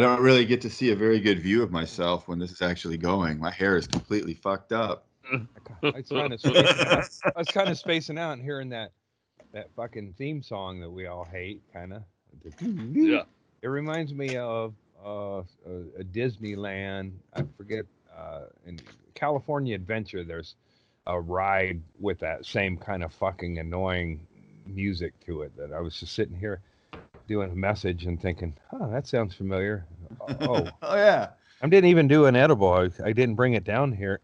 don't really get to see a very good view of myself when this is actually going. My hair is completely fucked up. I was kind of spacing out. I was kind of spacing out and hearing that fucking theme song that we all hate, kind of. Yeah. It reminds me of a Disneyland. I forget in California Adventure. There's a ride with that same kind of fucking annoying music to it. That I was just sitting here doing a message and thinking, "Huh, that sounds familiar." Oh, Oh yeah. I didn't even do an edible. I didn't bring it down here.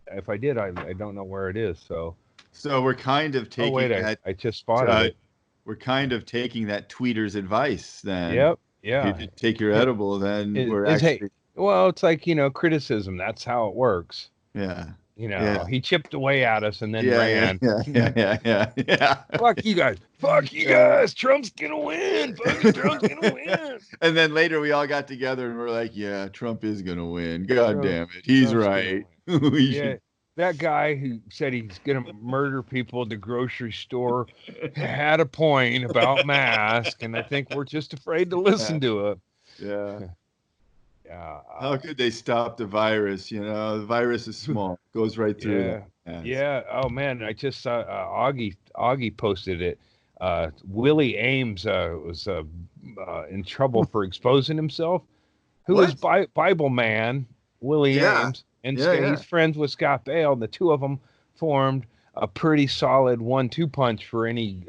If I did, I don't know where it is. So. So we're kind of Oh taking wait, that. I just spotted it. We're kind of taking that tweeter's advice then. Yep. If Yeah. you take your edible, then we're Hey, actually. well, it's like, criticism. That's how it works. Yeah. Yeah. He chipped away at us and then ran. Yeah. Fuck you guys. Fuck you guys. Trump's gonna win. Fucking Trump's gonna win. And then later we all got together and we're like, yeah, Trump is gonna win. God damn it, he's Trump's right. Yeah. That guy who said he's gonna murder people at the grocery store had a point about masks, and I think we're just afraid to listen to it. Yeah. Yeah. How could they stop the virus? The virus is small. It goes right through. Yeah. Oh man, I just saw Augie posted it. Willie Ames was in trouble for exposing himself. Who is Bible man Willie Ames? And he's friends with Scott Bale. And the two of them formed a pretty solid 1-2 punch for any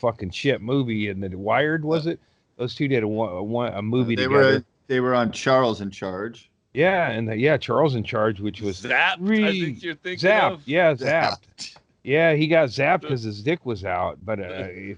fucking shit movie. And the Wired, was it? Those two did a movie together. They were on Charles in Charge. Yeah, and Charles in Charge, which was Zapped. I think you're thinking Zapped. of. Yeah, Zapped. Yeah, he got zapped because his dick was out. But I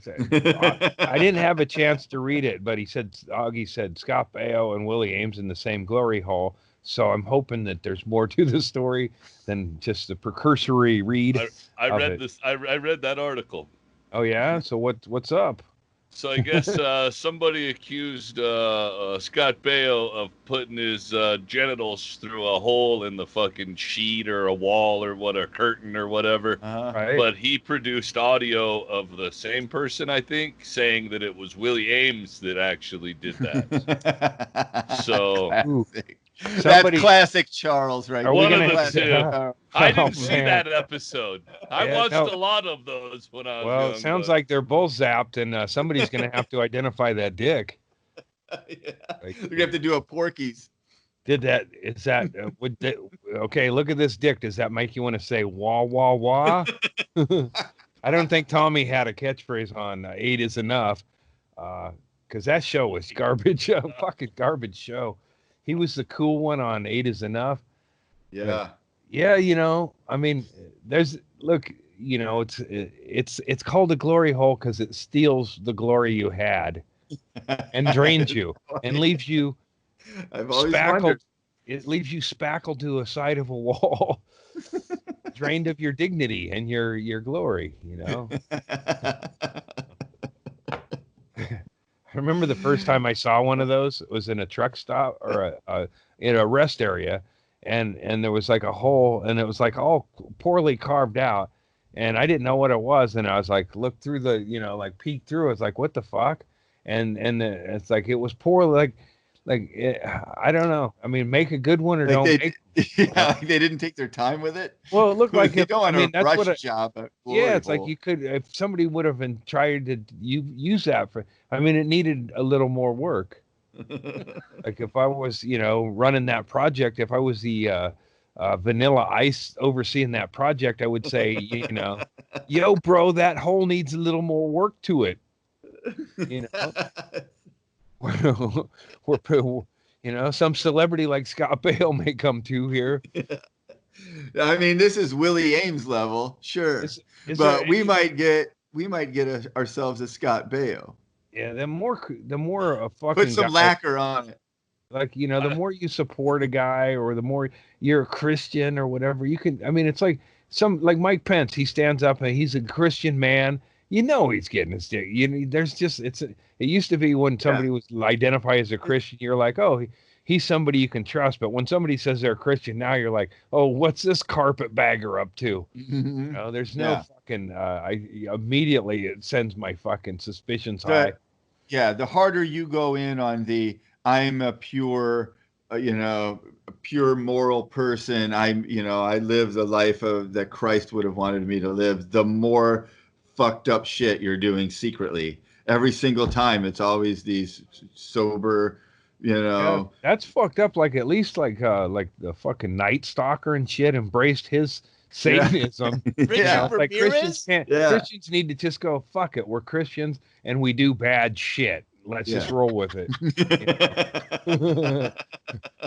didn't have a chance to read it. But Augie said Scott Baio and Willie Ames in the same glory hole. So I'm hoping that there's more to the story than just the precursory read. I read this. I read that article. Oh yeah. So what's up? So I guess somebody accused Scott Baio of putting his genitals through a hole in the fucking sheet or a wall or a curtain or whatever. Right. But he produced audio of the same person, I think, saying that it was Willie Ames that actually did that. So. That's classic Charles, right? One of the two. I didn't see that episode. I watched a lot of those when I was young. Well, it sounds like they're both zapped, and somebody's going to have to identify that dick. They're going to have to do a Porky's. Okay, look at this dick. Does that make you want to say wah, wah, wah? I don't think Tommy had a catchphrase on 8 is enough, because that show was garbage. Fucking garbage show. He was the cool one on 8 is enough. Yeah. Yeah, I mean, it's called a glory hole because it steals the glory you had and drains you and leaves you spackled. It leaves you spackled to a side of a wall, drained of your dignity and your glory, I remember the first time I saw one of those. It was in a truck stop or in a rest area, and there was like a hole, and it was like all poorly carved out, and I didn't know what it was, and I was like, looked through the, peeked through. I was like, what the fuck? And it's like it was poor, I don't know. I mean, make a good one or don't make. Yeah, they didn't take their time with it. Well, it looked like they don't want to rush job. Yeah, it's like you could, if somebody would have been tried to use that for. I mean, it needed a little more work. Like if I was, running that project, if I was the Vanilla Ice overseeing that project, I would say, yo, bro, that hole needs a little more work to it. We're some celebrity like Scott Baio may come to here. I mean, this is Willie Ames level, sure, but we might get ourselves a Scott Baio. Yeah, the more a fucking put some lacquer on it. Like the more you support a guy, or the more you're a Christian or whatever, you can. I mean, it's like Mike Pence. He stands up and he's a Christian man. He's getting his dick. It used to be when somebody was identified as a Christian, you're like, oh, he's somebody you can trust. But when somebody says they're a Christian, now you're like, oh, what's this carpetbagger up to? Mm-hmm. There's no fucking. Immediately it sends my fucking suspicions high. Yeah, the harder you go in on the I'm a pure, a pure moral person. I live the life that Christ would have wanted me to live. The more fucked up shit you're doing secretly. Every single time, it's always these sober, Yeah, that's fucked up. Like at least like the fucking Night Stalker and shit embraced his Satanism. Yeah. Like Christians can't. Yeah. Christians need to just go fuck it. We're Christians and we do bad shit. Let's just roll with it.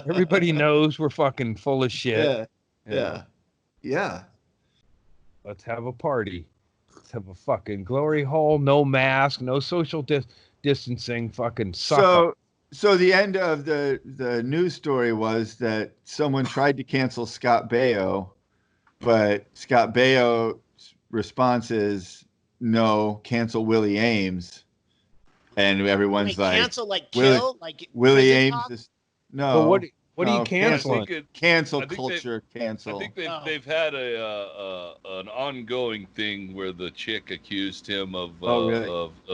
Everybody knows we're fucking full of shit. Yeah. Let's have a party. Let's have a fucking glory hole. No mask. No social distancing. Fucking suck. So the end of the news story was that someone tried to cancel Scott Baio, but Scott Baio's response is no, cancel Willie Ames, and everyone's like, cancel kill Willie Ames is no. But what are you canceling? Cancel culture. Cancel. I think they've had an ongoing thing where the chick accused him of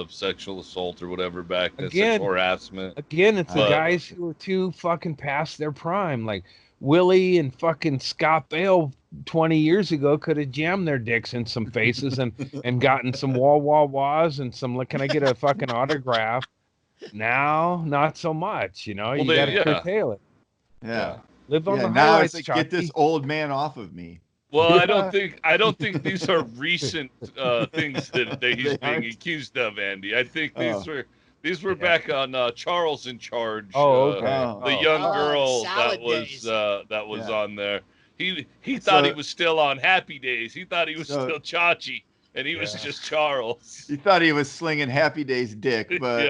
sexual assault or whatever back then, sexual harassment. Again, it's the guys who are too fucking past their prime. Like Willie and fucking Scott Baio 20 years ago could have jammed their dicks in some faces and gotten some wah-wah-wahs and some, can I get a fucking autograph? Now, not so much, you got to curtail it. Yeah. Live on the now highlights, it's like, get this old man off of me. Well, I don't think these are recent things that he's being accused of, Andy. I think these were back on Charles in Charge. The young girl that was on there. He thought he was still on Happy Days. He thought he was still Chachi, and he was just Charles. He thought he was slinging Happy Days dick, but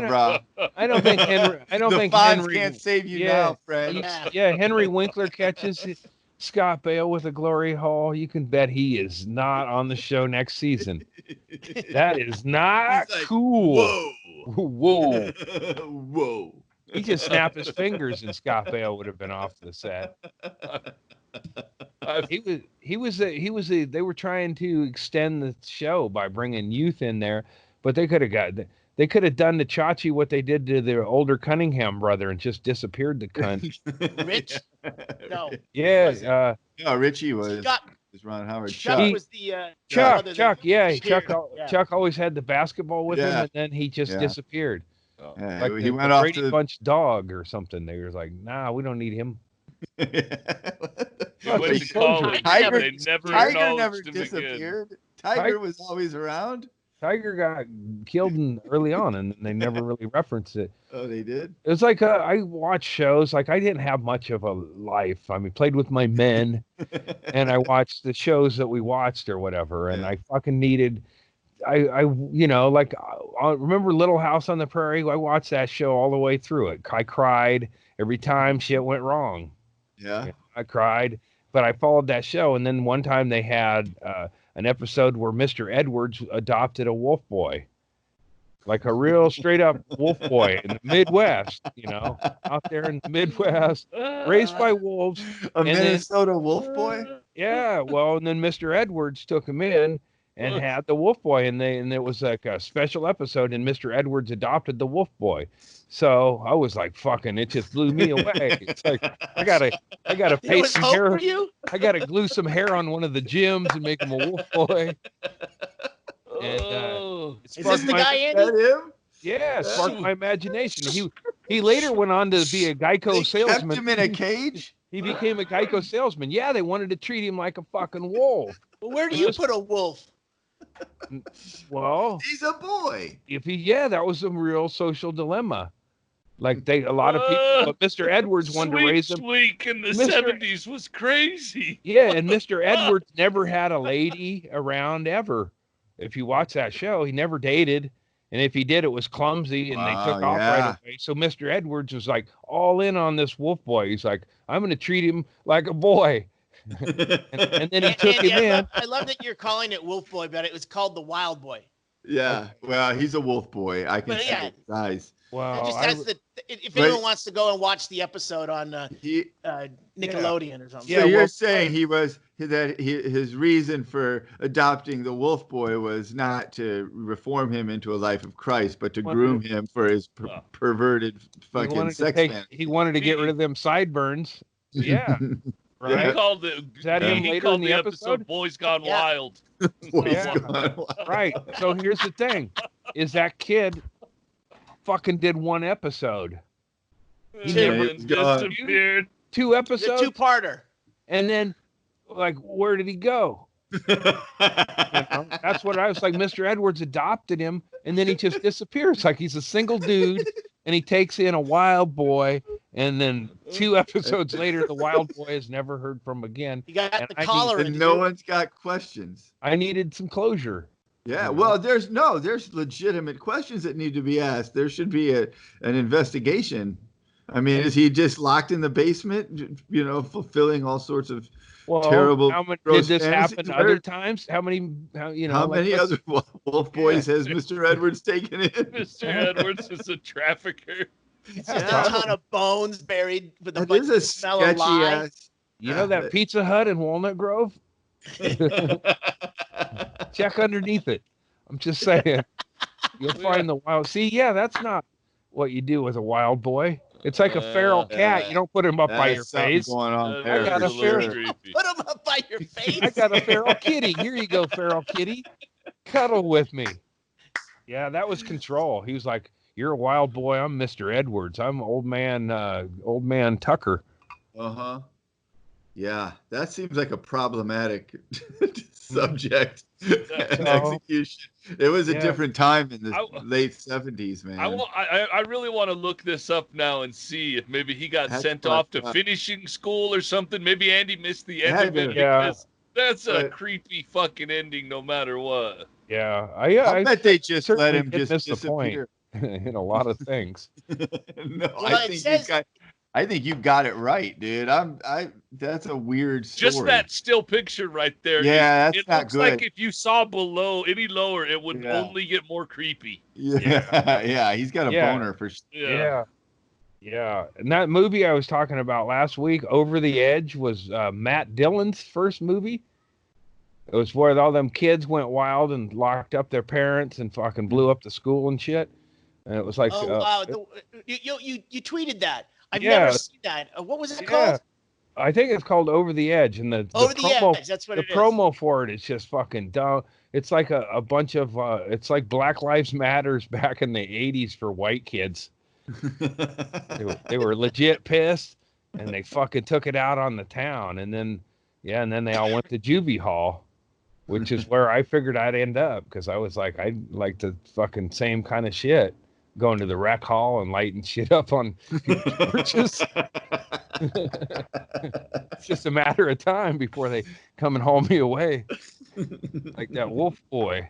bro. I don't think Henry. Fonz can't save you now, friend. Yeah, Henry Winkler catches Scott Baio with a glory hole. You can bet he is not on the show next season. That is not cool. Whoa. Whoa. He just snapped his fingers and Scott Baio would have been off the set. They were trying to extend the show by bringing youth in there, but they could have done to Chachi what they did to their older Cunningham brother and just disappeared the cunt. Rich? No. Yeah. No, Richie was Ron Howard. Chuck was the Chuck. Yeah, Chuck always had the basketball with him, and then he just disappeared. Yeah, like he went off Brady to Bunch dog or something. They were like, nah, we don't need him. He went to college. Tiger never disappeared. Tiger was always around. Tiger got killed early on, and they never really referenced it. Oh, they did? It was like I watched shows. Like I didn't have much of a life. I mean, played with my men, and I watched the shows that we watched or whatever. And I fucking needed. I remember Little House on the Prairie. I watched that show all the way through it. I cried every time shit went wrong. Yeah. I cried, but I followed that show. And then one time they had an episode where Mr. Edwards adopted a wolf boy, like a real straight up wolf boy in the Midwest, out there in the Midwest, raised by wolves. A Minnesota wolf boy? Yeah. Well, and then Mr. Edwards took him in and had the wolf boy, and it was like a special episode, and Mr. Edwards adopted the wolf boy. So I was like, fucking, it just blew me away. It's like I gotta pay some hair. I gotta glue some hair on one of the gyms and make him a wolf boy. And, is this the guy, Andy? Him? Yeah, sparked my imagination. He later went on to be a Geico salesman. Kept him in a cage? He became a Geico salesman. Yeah, they wanted to treat him like a fucking wolf. Well, where do you put a wolf? Well, he's a boy. That was a real social dilemma. Like a lot of people, but Mr. Edwards wanted to raise him. Week in the 70s was crazy. Yeah, and Mr. Edwards never had a lady around ever. If you watch that show, he never dated, and if he did, it was clumsy, and they took off right away. So Mr. Edwards was like all in on this wolf boy. He's like, I'm going to treat him like a boy. and then he took him in. I love that you're calling it Wolf Boy, but it was called the Wild Boy. Yeah, well, he's a wolf boy. I can see his eyes. Wow. Just that's if But- anyone wants to go and watch the episode on Nickelodeon or something. So Yeah, you're well, saying his reason for adopting the wolf boy was not to reform him into a life of Christ, but to groom him for his perverted fucking sex fantasy. He wanted to get rid of them sideburns. Yeah. He Right. called it. Is that him he later called in the the episode? "Boys Gone Yeah. Wild." Boys Yeah. Gone Wild. Right. So here's the thing: is that kid fucking did one episode, He never- never disappeared. 2 The episodes, two-parter. and then like where did he go? You know? That's what I was like. Mr. Edwards adopted him, and then he just disappears. Like he's a single dude, and he takes in a wild boy, and then 2 episodes later, the wild boy is never heard from again. You got And the I collar. And no one's got questions. I needed some closure. Yeah, well, there's legitimate questions that need to be asked. There should be an investigation. I mean, is he just locked in the basement, fulfilling all sorts of terrible? How many, did gross this fantasies? happen other times? How many? How many other wolf boys has Mr. Edwards taken in? Mr. Edwards is a trafficker. Just a ton of bones buried with a That bunch is of a smell sketchy of lye. ass. You know that Pizza Hut in Walnut Grove? Check underneath it. I'm just saying. You'll find the wild. See, yeah, that's not what you do with a wild boy. It's like a feral cat. You don't put him up by your There's something face. going on I there. got for a feral- sure. creepy. Put them up by your face. I got a feral kitty. Here you go, feral kitty. Cuddle with me. Yeah, that was control. He was like, "You're a wild boy. I'm Mr. Edwards. I'm old man Tucker." Uh-huh. Yeah, that seems like a problematic subject and execution. It was a different time in the late 70s, man. I really want to look this up now and see if maybe he got sent off to finishing school or something. Maybe Andy missed the end of it because that's a creepy fucking ending no matter what. Yeah, I bet they just let him did just miss the point disappear. in a lot of things. No, Well, I think you got it right, dude. That's a weird story. Just that still picture right there. Yeah, that's it not looks good. like if you saw below any lower, it would only get more creepy. Yeah, yeah, he's got a boner for sure. Yeah. And that movie I was talking about last week, Over the Edge, was Matt Dillon's first movie. It was where all them kids went wild and locked up their parents and fucking blew up the school and shit. And it was like, wow, you tweeted that. I've never seen that. What was it called? I think it's called Over the Edge, and the promo, Edge. That's what the it is. promo for it is just fucking dumb. It's like a bunch of it's like Black Lives Matters back in the 80s for white kids. They were legit pissed, and they fucking took it out on the town, and then they all went to juvie hall, which is where I figured I'd end up, because I was like, I like the fucking same kind of shit, going to the rec hall and lighting shit up on porches. It's just a matter of time before they come and haul me away, like that wolf boy.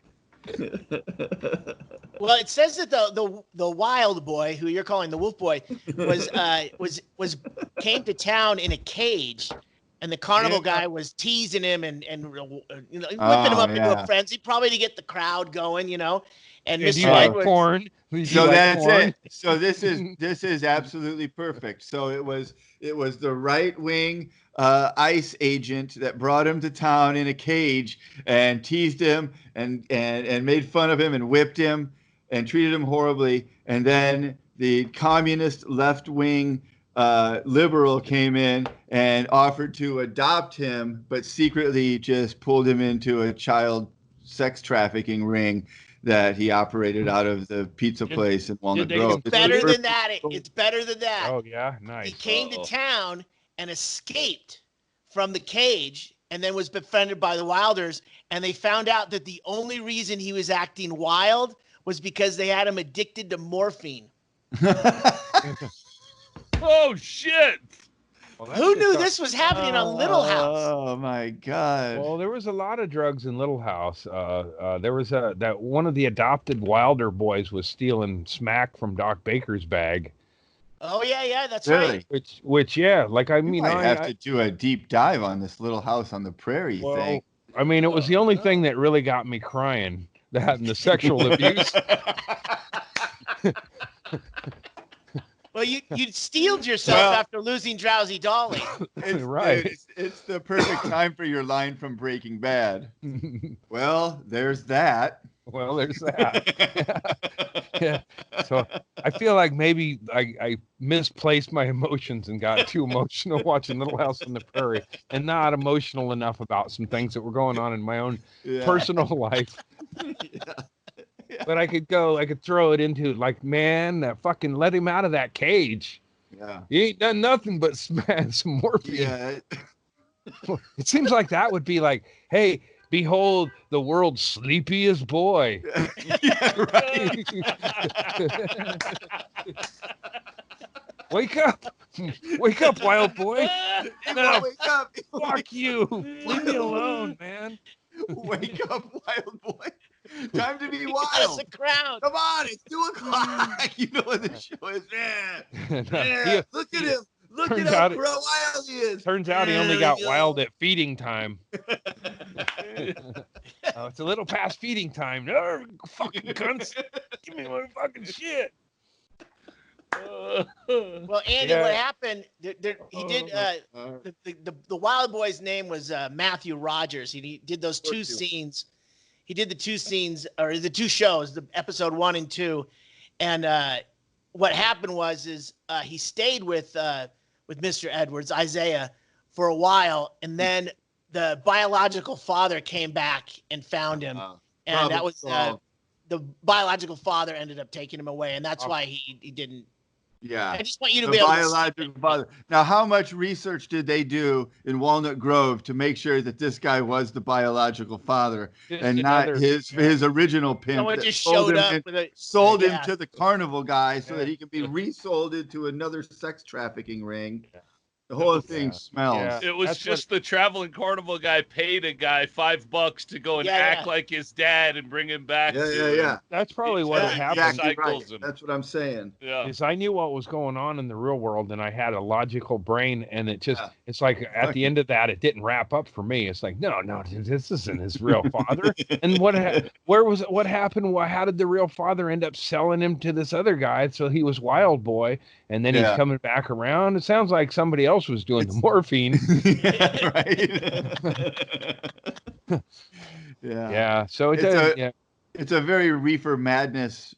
Well, it says that the wild boy, who you're calling the wolf boy, was came to town in a cage, and the carnival guy was teasing him and whipping him up into a frenzy, probably to get the crowd going, And Mr. Edwards, porn. So that's it. So this is absolutely perfect. So it was the right wing ICE agent that brought him to town in a cage and teased him and made fun of him and whipped him and treated him horribly. And then the communist left wing liberal came in and offered to adopt him, but secretly just pulled him into a child sex trafficking ring that he operated out of the pizza place in Walnut Grove. It's better than that. It's better than that. Oh yeah, nice. He came to town and escaped from the cage, and then was befriended by the Wilders, and they found out that the only reason he was acting wild was because they had him addicted to morphine. Oh shit! Well, who knew this was happening on Little House? Oh my God! Well, there was a lot of drugs in Little House. There was that one of the adopted Wilder boys was stealing smack from Doc Baker's bag. Oh yeah, that's really? right. Which like I mean, I have to do a deep dive on this Little House on the Prairie thing. I mean, it was the only thing that really got me crying. That and the sexual abuse. Well, you steeled yourself after losing Drowsy Dolly. It's, Right. dude, it's the perfect time for your line from Breaking Bad. Well, there's that. Well, there's that. Yeah. So I feel like maybe I misplaced my emotions and got too emotional watching Little House on the Prairie and not emotional enough about some things that were going on in my own personal life. Yeah. But I could throw it into like, man, that fucking let him out of that cage. Yeah. He ain't done nothing but smash some morphine. Yeah. It seems like that would be like, hey, behold the world's sleepiest boy. Yeah, right. Wake up. Wake up, wild boy. He No, won't wake up. fuck you. Leave me alone, man. Wake up, wild boy. Time to be That's wild. a crowd. Come on, it's 2:00. You know what the show is. No, Yeah. Look at him. Look at Turns how out wild he is. Turns out he only got Yeah. wild at feeding time. Oh, it's a little past feeding time. No, fucking cunts. Give me my fucking shit. Well, Andy, Yeah. what happened? He did. The Wild Boy's name was Matthew Rogers. He did those two scenes. He did the two scenes or the two shows, the episode 1 and 2. And what happened was he stayed with Mr. Edwards, Isaiah, for a while, and then the biological father came back and found him, and that was the biological father ended up taking him away, and that's why he didn't. Yeah. I just want you to The be able to biological father. Now, how much research did they do in Walnut Grove to make sure that this guy was the biological father Just and not another- his original pimp? Someone that just sold showed him up and with a sold him yeah. to the carnival guy so Yeah. that he could be resold into another sex trafficking ring. The whole thing smells. Yeah. It was That's just the traveling carnival guy paid a guy $5 to go and act like his dad and bring him back. Yeah. That's probably what Yeah, happened. Exactly right. Cycles him. That's what I'm saying. Yeah. Is I knew what was going on in the real world, and I had a logical brain, and it just Yeah. it's like at the end of that, it didn't wrap up for me. It's like, no, this isn't his real father. And what happened? How did the real father end up selling him to this other guy? So he was Wild Boy, and then he's Yeah. coming back around. It sounds like somebody else was doing the morphine. Yeah, right. Yeah. So It's it's a very reefer madness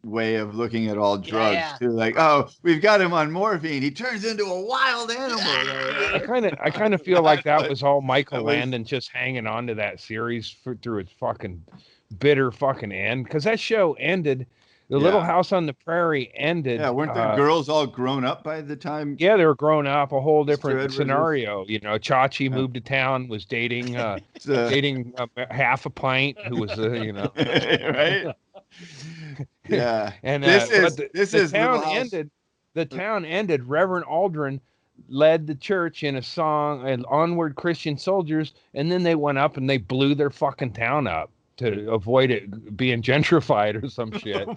way of looking at all drugs Yeah. too. Like, oh, we've got him on morphine. He turns into a wild animal. I kind of feel like that was all Michael that was- Landon just hanging on to that series through its fucking bitter fucking end, because that show ended. The Little House on the Prairie ended. Yeah, weren't the girls all grown up by the time? Yeah, they were grown up. A whole different Edwards scenario. You know, Chachi moved to town, was dating dating half a pint, who was you know right? Yeah. And this but is the Little town House. ended. The town ended. Reverend Aldrin led the church in a song, and "Onward, Christian Soldiers," and then they went up and they blew their fucking town up to avoid it being gentrified or some shit.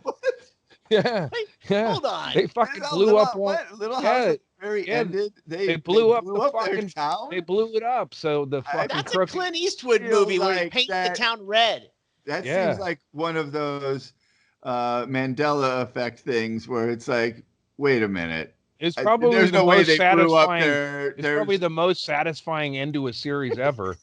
Yeah, Wait, yeah. hold on. They fucking blew up one. Little Yeah, House Very yeah, ended. they blew up the their fucking town. They blew it up. So the fucking That's a crooked. Clint Eastwood feel movie where he like paints that- the town red. That Yeah. seems like one of those Mandela effect things where it's like, wait a minute. It's probably There's the no way most they blew up satisfying. their. It's probably the most satisfying end to a series ever.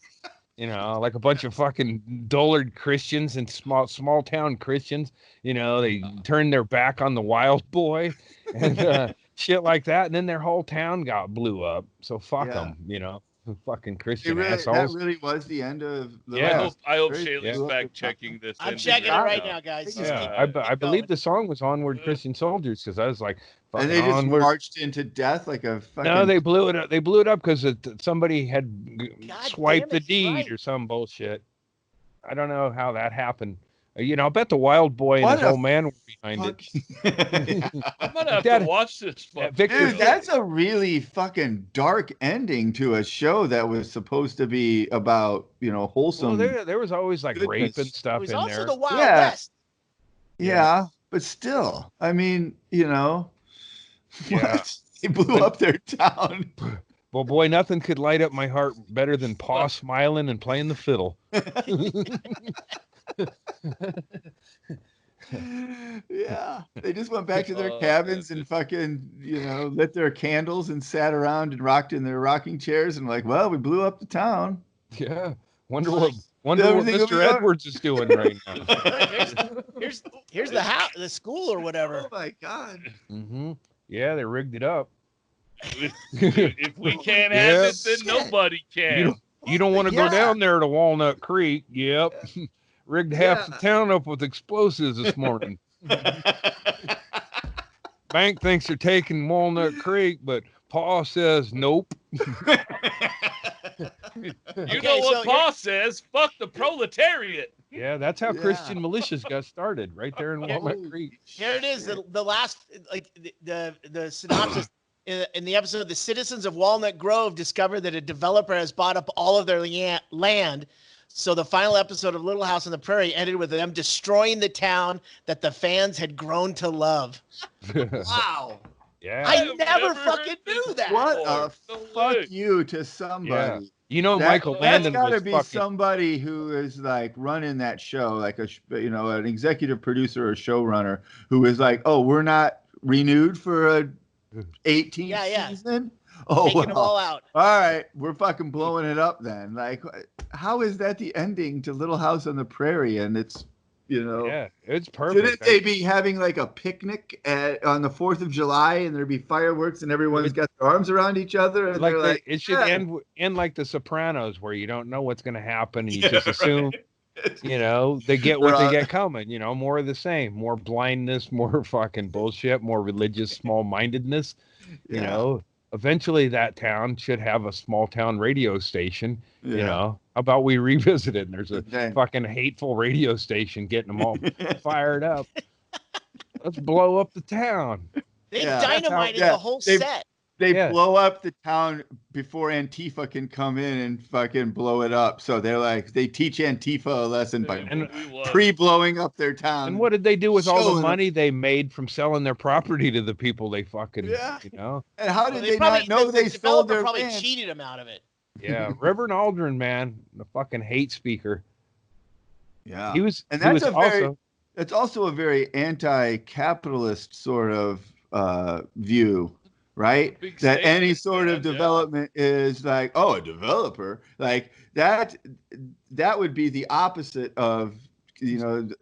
You know, like a bunch of fucking dullard Christians and small town Christians. You know, they turned their back on the wild boy and shit like that, and then their whole town got blew up. So fuck Yeah. them. You know, fucking It Christian really, that assholes. really was the end of. Little Yeah. House. I hope Very Shaylee's cool. fact checking this. I'm ending checking it right now, guys. Just Just Yeah, keep- I keep believe going. the song was "Onward, Christian Soldiers" because I was like, And fucking they just onward. marched into death like a fucking. No, they blew it up. They blew it up because somebody had God swiped damn the it, deed right. or some bullshit. I don't know how that happened. You know, I bet the wild boy and What his a old man were behind it. I'm gonna have Dad- to watch this. Fuck. Victor, Dude, that's a really fucking dark ending to a show that was supposed to be about, wholesome. well, there was always like rape goodness. and It stuff was in also there. the Wild Yeah. West. Yeah, but still, I mean, Yeah. what? They blew up their town. Well, boy, nothing could light up my heart better than Pa smiling and playing the fiddle. Yeah, they just went back to their Oh, cabins man. and fucking, lit their candles and sat around and rocked in their rocking chairs and like, well, we blew up the town. Yeah. Wonder what Everything will Mr. be all right. Edwards is doing right now. Here's the house, the school or whatever. Oh my God. Mm-hmm. Yeah, they rigged it up. If we can't Yeah. have it, then nobody can. You don't want to go down there to Walnut Creek. Yep. Rigged half the town up with explosives this morning. Bank thinks they're taking Walnut Creek, but Pa says nope. You know what Pa says? Fuck the proletariat. Yeah, that's how Christian militias got started, right there in Walnut Creek. Here it is, the last, like the synopsis in the episode. The citizens of Walnut Grove discover that a developer has bought up all of their land. So the final episode of Little House on the Prairie ended with them destroying the town that the fans had grown to love. Wow. Yeah. I never fucking knew that. What a fuck you to somebody. Yeah. You know, Michael Landon that's got to was be fucking... somebody who is like running that show, like an executive producer or showrunner who is like, oh, we're not renewed for a 18th season. Oh, taking them all out. All right, we're fucking blowing it up then. Like, how is that the ending to Little House on the Prairie? And it's, yeah, it's perfect. Shouldn't they be having like a picnic on the 4th of July and there'd be fireworks and everyone's got their arms around each other? And like it should end like The Sopranos, where you don't know what's going to happen and you just assume, they get what they get coming. More of the same, more blindness, more fucking bullshit, more religious small-mindedness. Eventually that town should have a small town radio station. How about we revisit it? And there's a fucking hateful radio station getting them all fired up. Let's blow up the town. They dynamited the whole set. They blow up the town before Antifa can come in and fucking blow it up. So they teach Antifa a lesson by pre-blowing up their town. And what did they do with all the money they made from selling their property to the people they fucking, And how did they not know the they sold their probably land? cheated them out of it. Yeah, Reverend Aldrin, man, the fucking hate speaker. Yeah, That's also a very anti-capitalist sort of view, right? That any sort of development is like, oh, a developer, like that would be the opposite of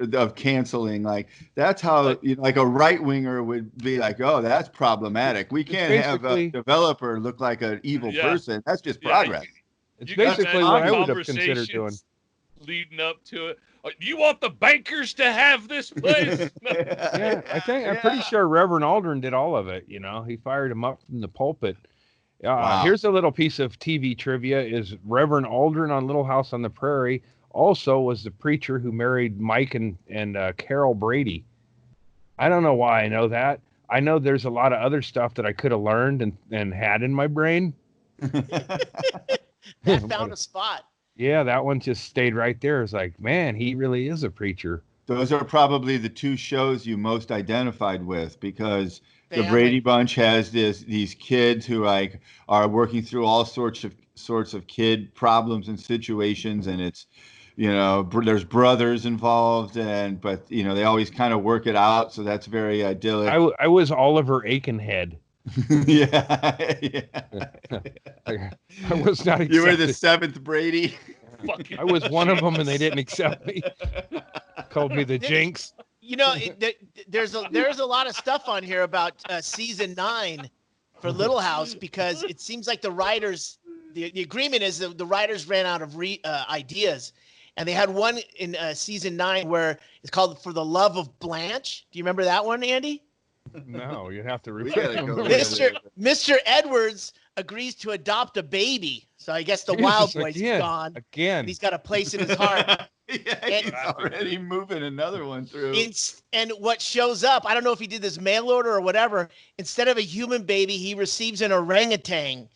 of canceling. Like that's how like a right winger would be like, oh, that's problematic. We can't have a developer look like an evil person. That's just progress. It's basically what I would have considered doing. Leading up to it. You want the bankers to have this place? I'm pretty sure Reverend Aldrin did all of it. He fired him up from the pulpit. Wow. Here's a little piece of TV trivia: is Reverend Aldrin on Little House on the Prairie also was the preacher who married Mike and Carol Brady. I don't know why I know that. I know there's a lot of other stuff that I could have learned and had in my brain. That found a spot. Yeah, that one just stayed right there. It's like, man, he really is a preacher. Those are probably the two shows you most identified with, because the Brady Bunch has these kids who are working through all sorts of kid problems and situations, and it's there's brothers involved, but they always kind of work it out, so that's very idyllic. I was Oliver Aikenhead. Yeah. I was not accepted. You were the seventh Brady. I was one of them, and they didn't accept me. Called me the Jinx. There's a lot of stuff on here about season 9 for Little House, because it seems like the writers, the agreement is that the writers ran out of ideas, and they had one in season 9 where it's called For the Love of Blanche. Do you remember that one, Andy? No, you'd have to repeat. Mr. Edwards agrees to adopt a baby, so I guess the Wild Boy's gone again. And he's got a place in his heart. He's already moving another one through. And what shows up, I don't know if he did this mail order or whatever. Instead of a human baby, he receives an orangutan.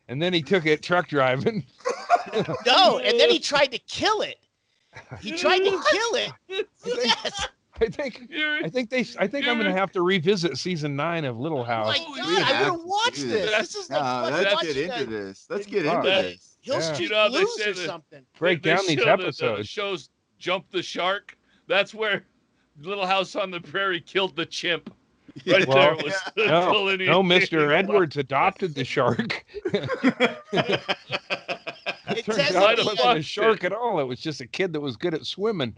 And then he took it truck driving. No, and then he tried to kill it. He tried to kill it. Yes. I think I'm gonna have to revisit season 9 of Little House. Oh my God, I want to watch this. This is let's get into this. Let's get into this. Hill Yeah. Street You know, they Blues say or that- something. Break They down these show the episodes. shows Jump the Shark. That's where Little House on the Prairie killed the chimp. Right Well, there was No, delineating Mr. the Edwards adopted the shark. It Turns says out Might it have wasn't a fucked shark it. at all. It was just a kid that was good at swimming.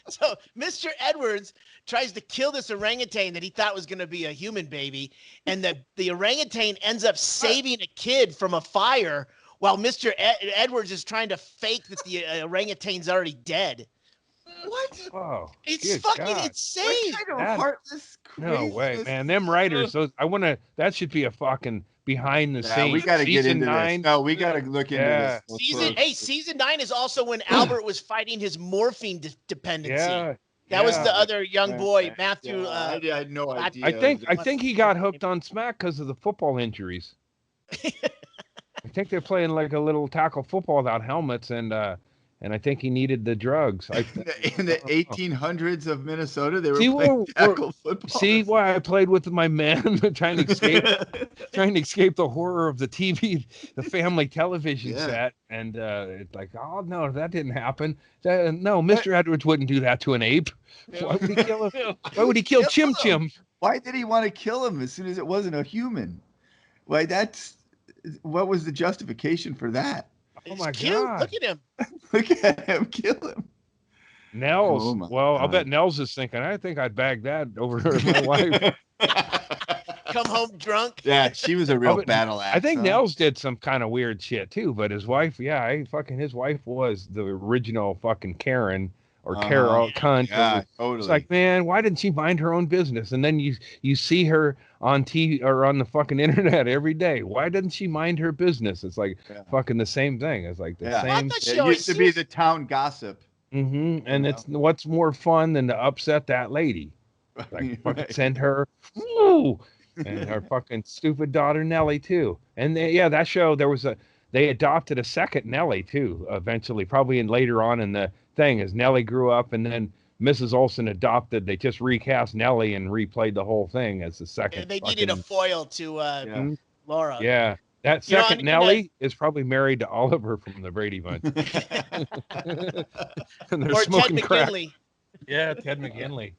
So Mr. Edwards tries to kill this orangutan that he thought was going to be a human baby, and the orangutan ends up saving a kid from a fire while Mr. Edwards is trying to fake that the orangutan's already dead. What? Oh, It's good fucking God. insane. What kind of That- heartless No way, craziness man. is Them this? writers, that should be a fucking behind the Yeah, scenes. we got to get Season into 9. this. No, we got to look into Yeah. this. Season 9 is also when Albert was fighting his morphine dependency. Yeah. That was the yeah. other young boy, Okay. Matthew. Yeah, I had no I idea. I think he got hooked on smack because of the football injuries. I think they're playing like a little tackle football without helmets, and I think he needed the drugs. In the 1800s of Minnesota, they were See, playing we're- tackle football. See why I played with my man, trying to escape the horror of the TV, the family television Yeah. set, and it's like, oh no, that didn't happen. No, Mr. Edwards wouldn't do that to an ape. Why would he kill him? Why would he kill Chim Chim? Why did he want to kill him as soon as it wasn't a human? Why, what was the justification for that? Oh He's my cute. God. Look at him. Look at him, kill him. Nels. Oh my Well, I'll God. bet Nels is thinking, I think I'd bag that over my wife. Come home drunk. Yeah, she was a real but battle axe. I think huh? Nels did some kind of weird shit too, but his wife, his wife was the original fucking Karen or Uh-huh. Carol cunt. Yeah, totally. It's like, man, why didn't she mind her own business? And then you see her on TV or on the fucking internet every day. Why didn't she mind her business? It's like Yeah. fucking the same thing. It's like the Yeah. Well, I same. thought she It always used to be the town gossip. And know? it's what's more fun than to upset that lady? Like fucking Right. send her, woo, and her fucking stupid daughter Nellie too. And that show they adopted a second Nellie too. Eventually, probably later on in the thing, as Nellie grew up, and then Mrs. Olsen adopted. They just recast Nellie and replayed the whole thing as the second. They needed a foil to Yeah. Laura. Yeah. That You know, second and Nellie is probably married to Oliver from the Brady Bunch. And they're Or Ted smoking crack. McGinley. Yeah, Ted McGinley.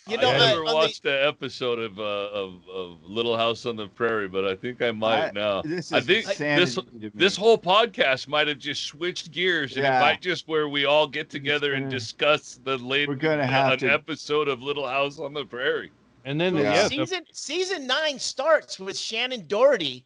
You know, I never on the- watched the episode of Little House on the Prairie, but I think I might now. This I is think insanity to me. this whole podcast might have just switched gears, and Yeah. it might just where we all get together and gonna- discuss the We're gonna have an to. episode of Little House on the Prairie. And then Yeah. season 9 starts with Shannon Doherty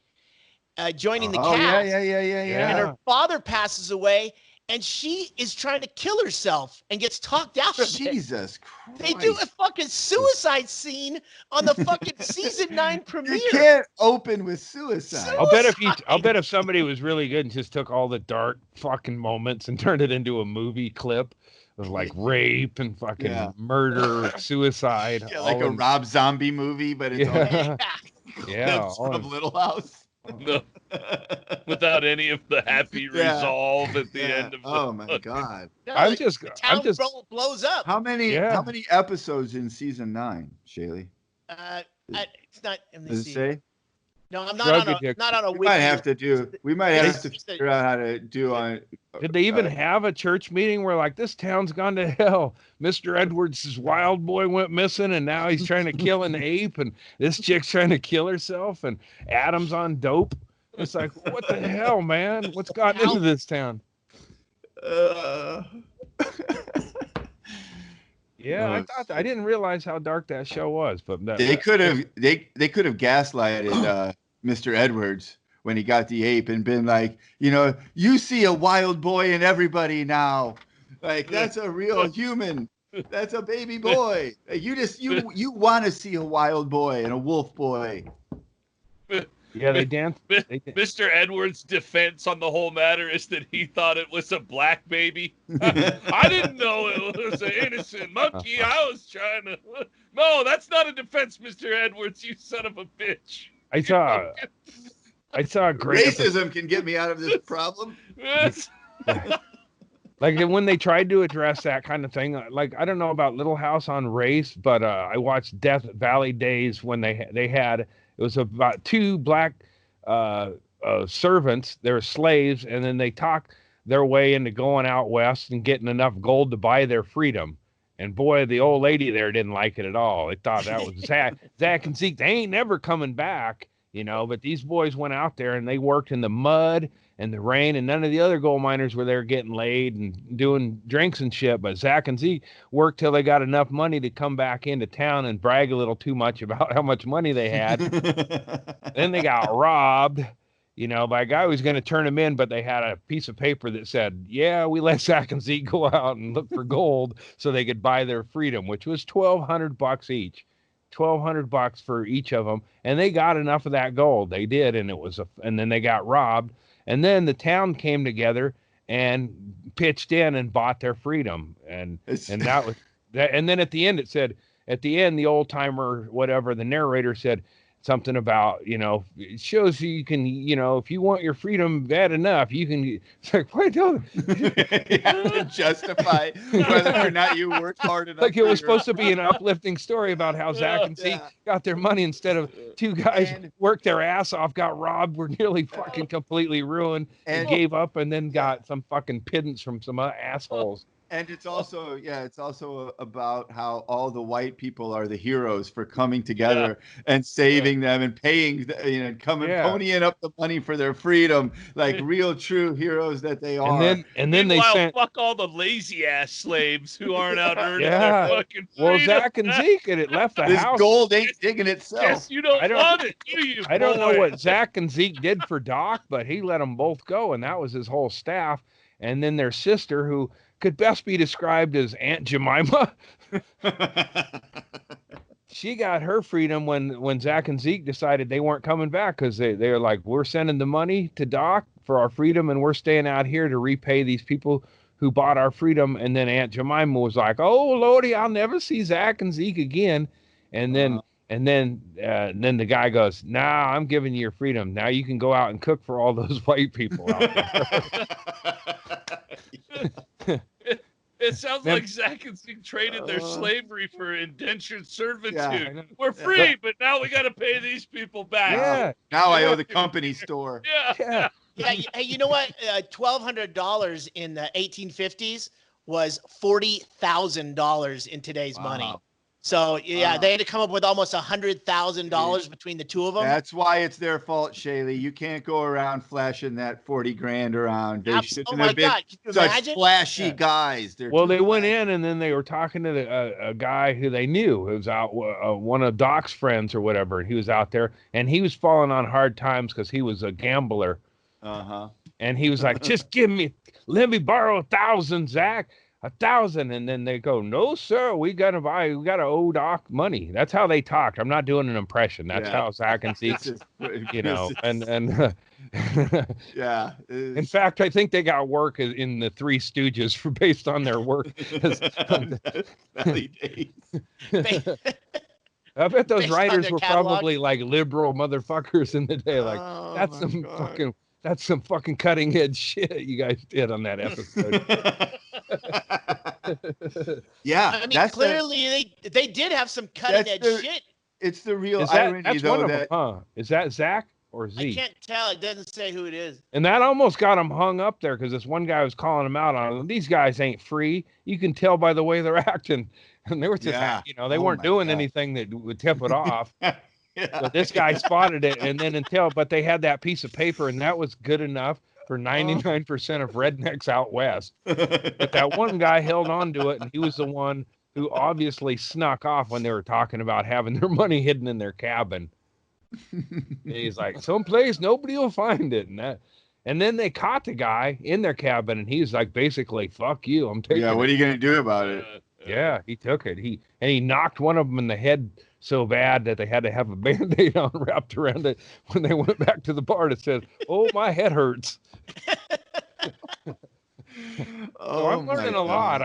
joining the Oh cast, yeah. and Yeah. her father passes away, and she is trying to kill herself and gets talked out of it. Jesus Christ. They do a fucking suicide scene on the fucking season 9 premiere. You can't open with suicide. I'll bet if somebody was really good and just took all the dark fucking moments and turned it into a movie clip of like rape and fucking Yeah. murder, suicide, Yeah, like all a in- Rob Zombie movie, but it's Yeah. all Yeah, clips all from in- Little House. No, without any of the happy Yeah. resolve at the Yeah. end of Oh my God. No, I'm the just town blows up. How many Yeah. episodes in season 9, Shaylee? It's not. Let me Does it see. say? No, I'm Drug not on a We wiki. might have to It's just figure out how to do on. Did they even have a church meeting where like this town's gone to hell? Mr. Edwards' wild boy went missing and now he's trying to kill an ape and this chick's trying to kill herself and Adam's on dope. It's like, what the hell, man? What's gotten into this town? Uh, Yeah, I didn't realize how dark that show was, but they could have gaslighted Mr. Edwards when he got the ape and been like, you see a wild boy in everybody now. Like that's a real human. That's a baby boy. You want to see a wild boy and a wolf boy. yeah, they danced. Mr. Edwards' defense on the whole matter is that he thought it was a black baby. I didn't know it was an innocent monkey. I was trying to. No, that's not a defense, Mr. Edwards. You son of a bitch. I saw a great Racism can get me out of this problem. Yes. like when they tried to address that kind of thing. Like I don't know about Little House on Race, but I watched Death Valley Days when they had it was about two black servants, they were slaves, and then they talked their way into going out west and getting enough gold to buy their freedom. And boy, the old lady there didn't like it at all. They thought that was Zach and Zeke. They ain't never coming back, But these boys went out there and they worked in the mud and the rain, and none of the other gold miners were there getting laid and doing drinks and shit. But Zach and Zeke worked till they got enough money to come back into town and brag a little too much about how much money they had. Then they got robbed. By a guy who was going to turn them in, but they had a piece of paper that said, yeah, we let Zach and Zeke go out and look for gold so they could buy their freedom, which was $1,200 each. $1,200 for each of them. And they got enough of that gold. They did. And and then they got robbed. And then the town came together and pitched in and bought their freedom. And that was that. And then at the end, it said, the old timer, whatever, the narrator said, something about, it shows you can, if you want your freedom bad enough, you can. It's like, why don't you have to justify whether or not you worked hard enough. Like it was supposed to be an uplifting story about how Zach and Zeke got their money instead of two guys worked their ass off, got robbed, were nearly fucking completely ruined, and gave up, and then got some fucking pittance from some assholes. And it's also, about how all the white people are the heroes for coming together and saving them and paying, ponying up the money for their freedom, like real, true heroes that they are. And then they sent, fuck all the lazy ass slaves who aren't out earning their fucking freedom. Well, Zach and Zeke, and it left the house. This gold ain't digging itself. Yes, you don't want it, do you? I don't know what Zach and Zeke did for Doc, but he let them both go, and that was his whole staff. And then their sister, who could best be described as Aunt Jemima. She got her freedom when Zach and Zeke decided they weren't coming back, because they were like, we're sending the money to Doc for our freedom, and we're staying out here to repay these people who bought our freedom. And then Aunt Jemima was like, oh Lordy, I'll never see Zach and Zeke again. And then the guy goes, nah, I'm giving you your freedom. Now you can go out and cook for all those white people out there. It sounds like Zach and Zeke traded their slavery for indentured servitude. Yeah, we're free, but now we got to pay these people back. Yeah. Now I owe the company store. Yeah. Hey, you know what? $1,200 in the 1850s was $40,000 in today's money. So they had to come up with almost $100,000 between the two of them. That's why it's their fault, Shaylee. You can't go around flashing that 40 grand around. They shouldn't have been such flashy guys. They went in, and then they were talking to a guy who they knew, who was out, one of Doc's friends or whatever, and he was out there, and he was falling on hard times because he was a gambler. And he was like, just let me borrow 1,000, Zach. 1,000. And then they go, no, sir, we gotta owe Doc money. That's how they talked. I'm not doing an impression. That's how Zach and Zeke, and yeah. In fact, I think they got work in the Three Stooges based on their work. Valley Days. I bet those writers were probably like liberal motherfuckers in the day. Like, that's some fucking cutting edge shit you guys did on that episode. Yeah, I mean, clearly they did have some cutting edge shit. It's the real irony, though. Is that Zach or Zeke? I can't tell. It doesn't say who it is. And that almost got him hung up there, because this one guy was calling him out on, these guys ain't free. You can tell by the way they're acting. And they were just, they weren't doing anything that would tip it off. But this guy spotted it, and then but they had that piece of paper, and that was good enough for 99% of rednecks out west. But that one guy held on to it, and he was the one who obviously snuck off when they were talking about having their money hidden in their cabin. And he's like, someplace nobody will find it, and then they caught the guy in their cabin, and he's like, basically, fuck you, I'm taking it. What are you gonna do about it? Yeah, he took it. He knocked one of them in the head so bad that they had to have a Band-Aid on wrapped around it when they went back to the bar. It said, oh, my head hurts. So I'm learning a lot.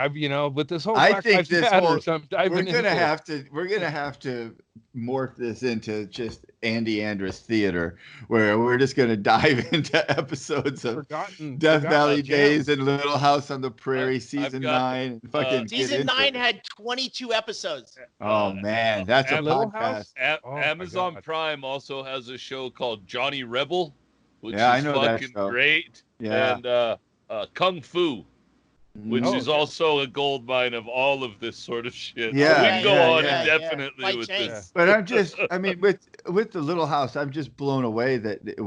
With this whole I think this whole, we're gonna have to morph this into just Andy Andrus theater, where we're just gonna dive into episodes of Death Valley Days and Little House on the Prairie season 9. Season 9 had 22 episodes. Oh man, that's a podcast. Amazon Prime also has a show called Johnny Rebel which Yeah, I is know that fucking show. great. Yeah. And Kung Fu, which Mhm. is also a gold mine of all of this sort of shit. Yeah, So we can go on yeah. indefinitely Fight with Chang. this. But I mean, with the Little House, I'm just blown away that it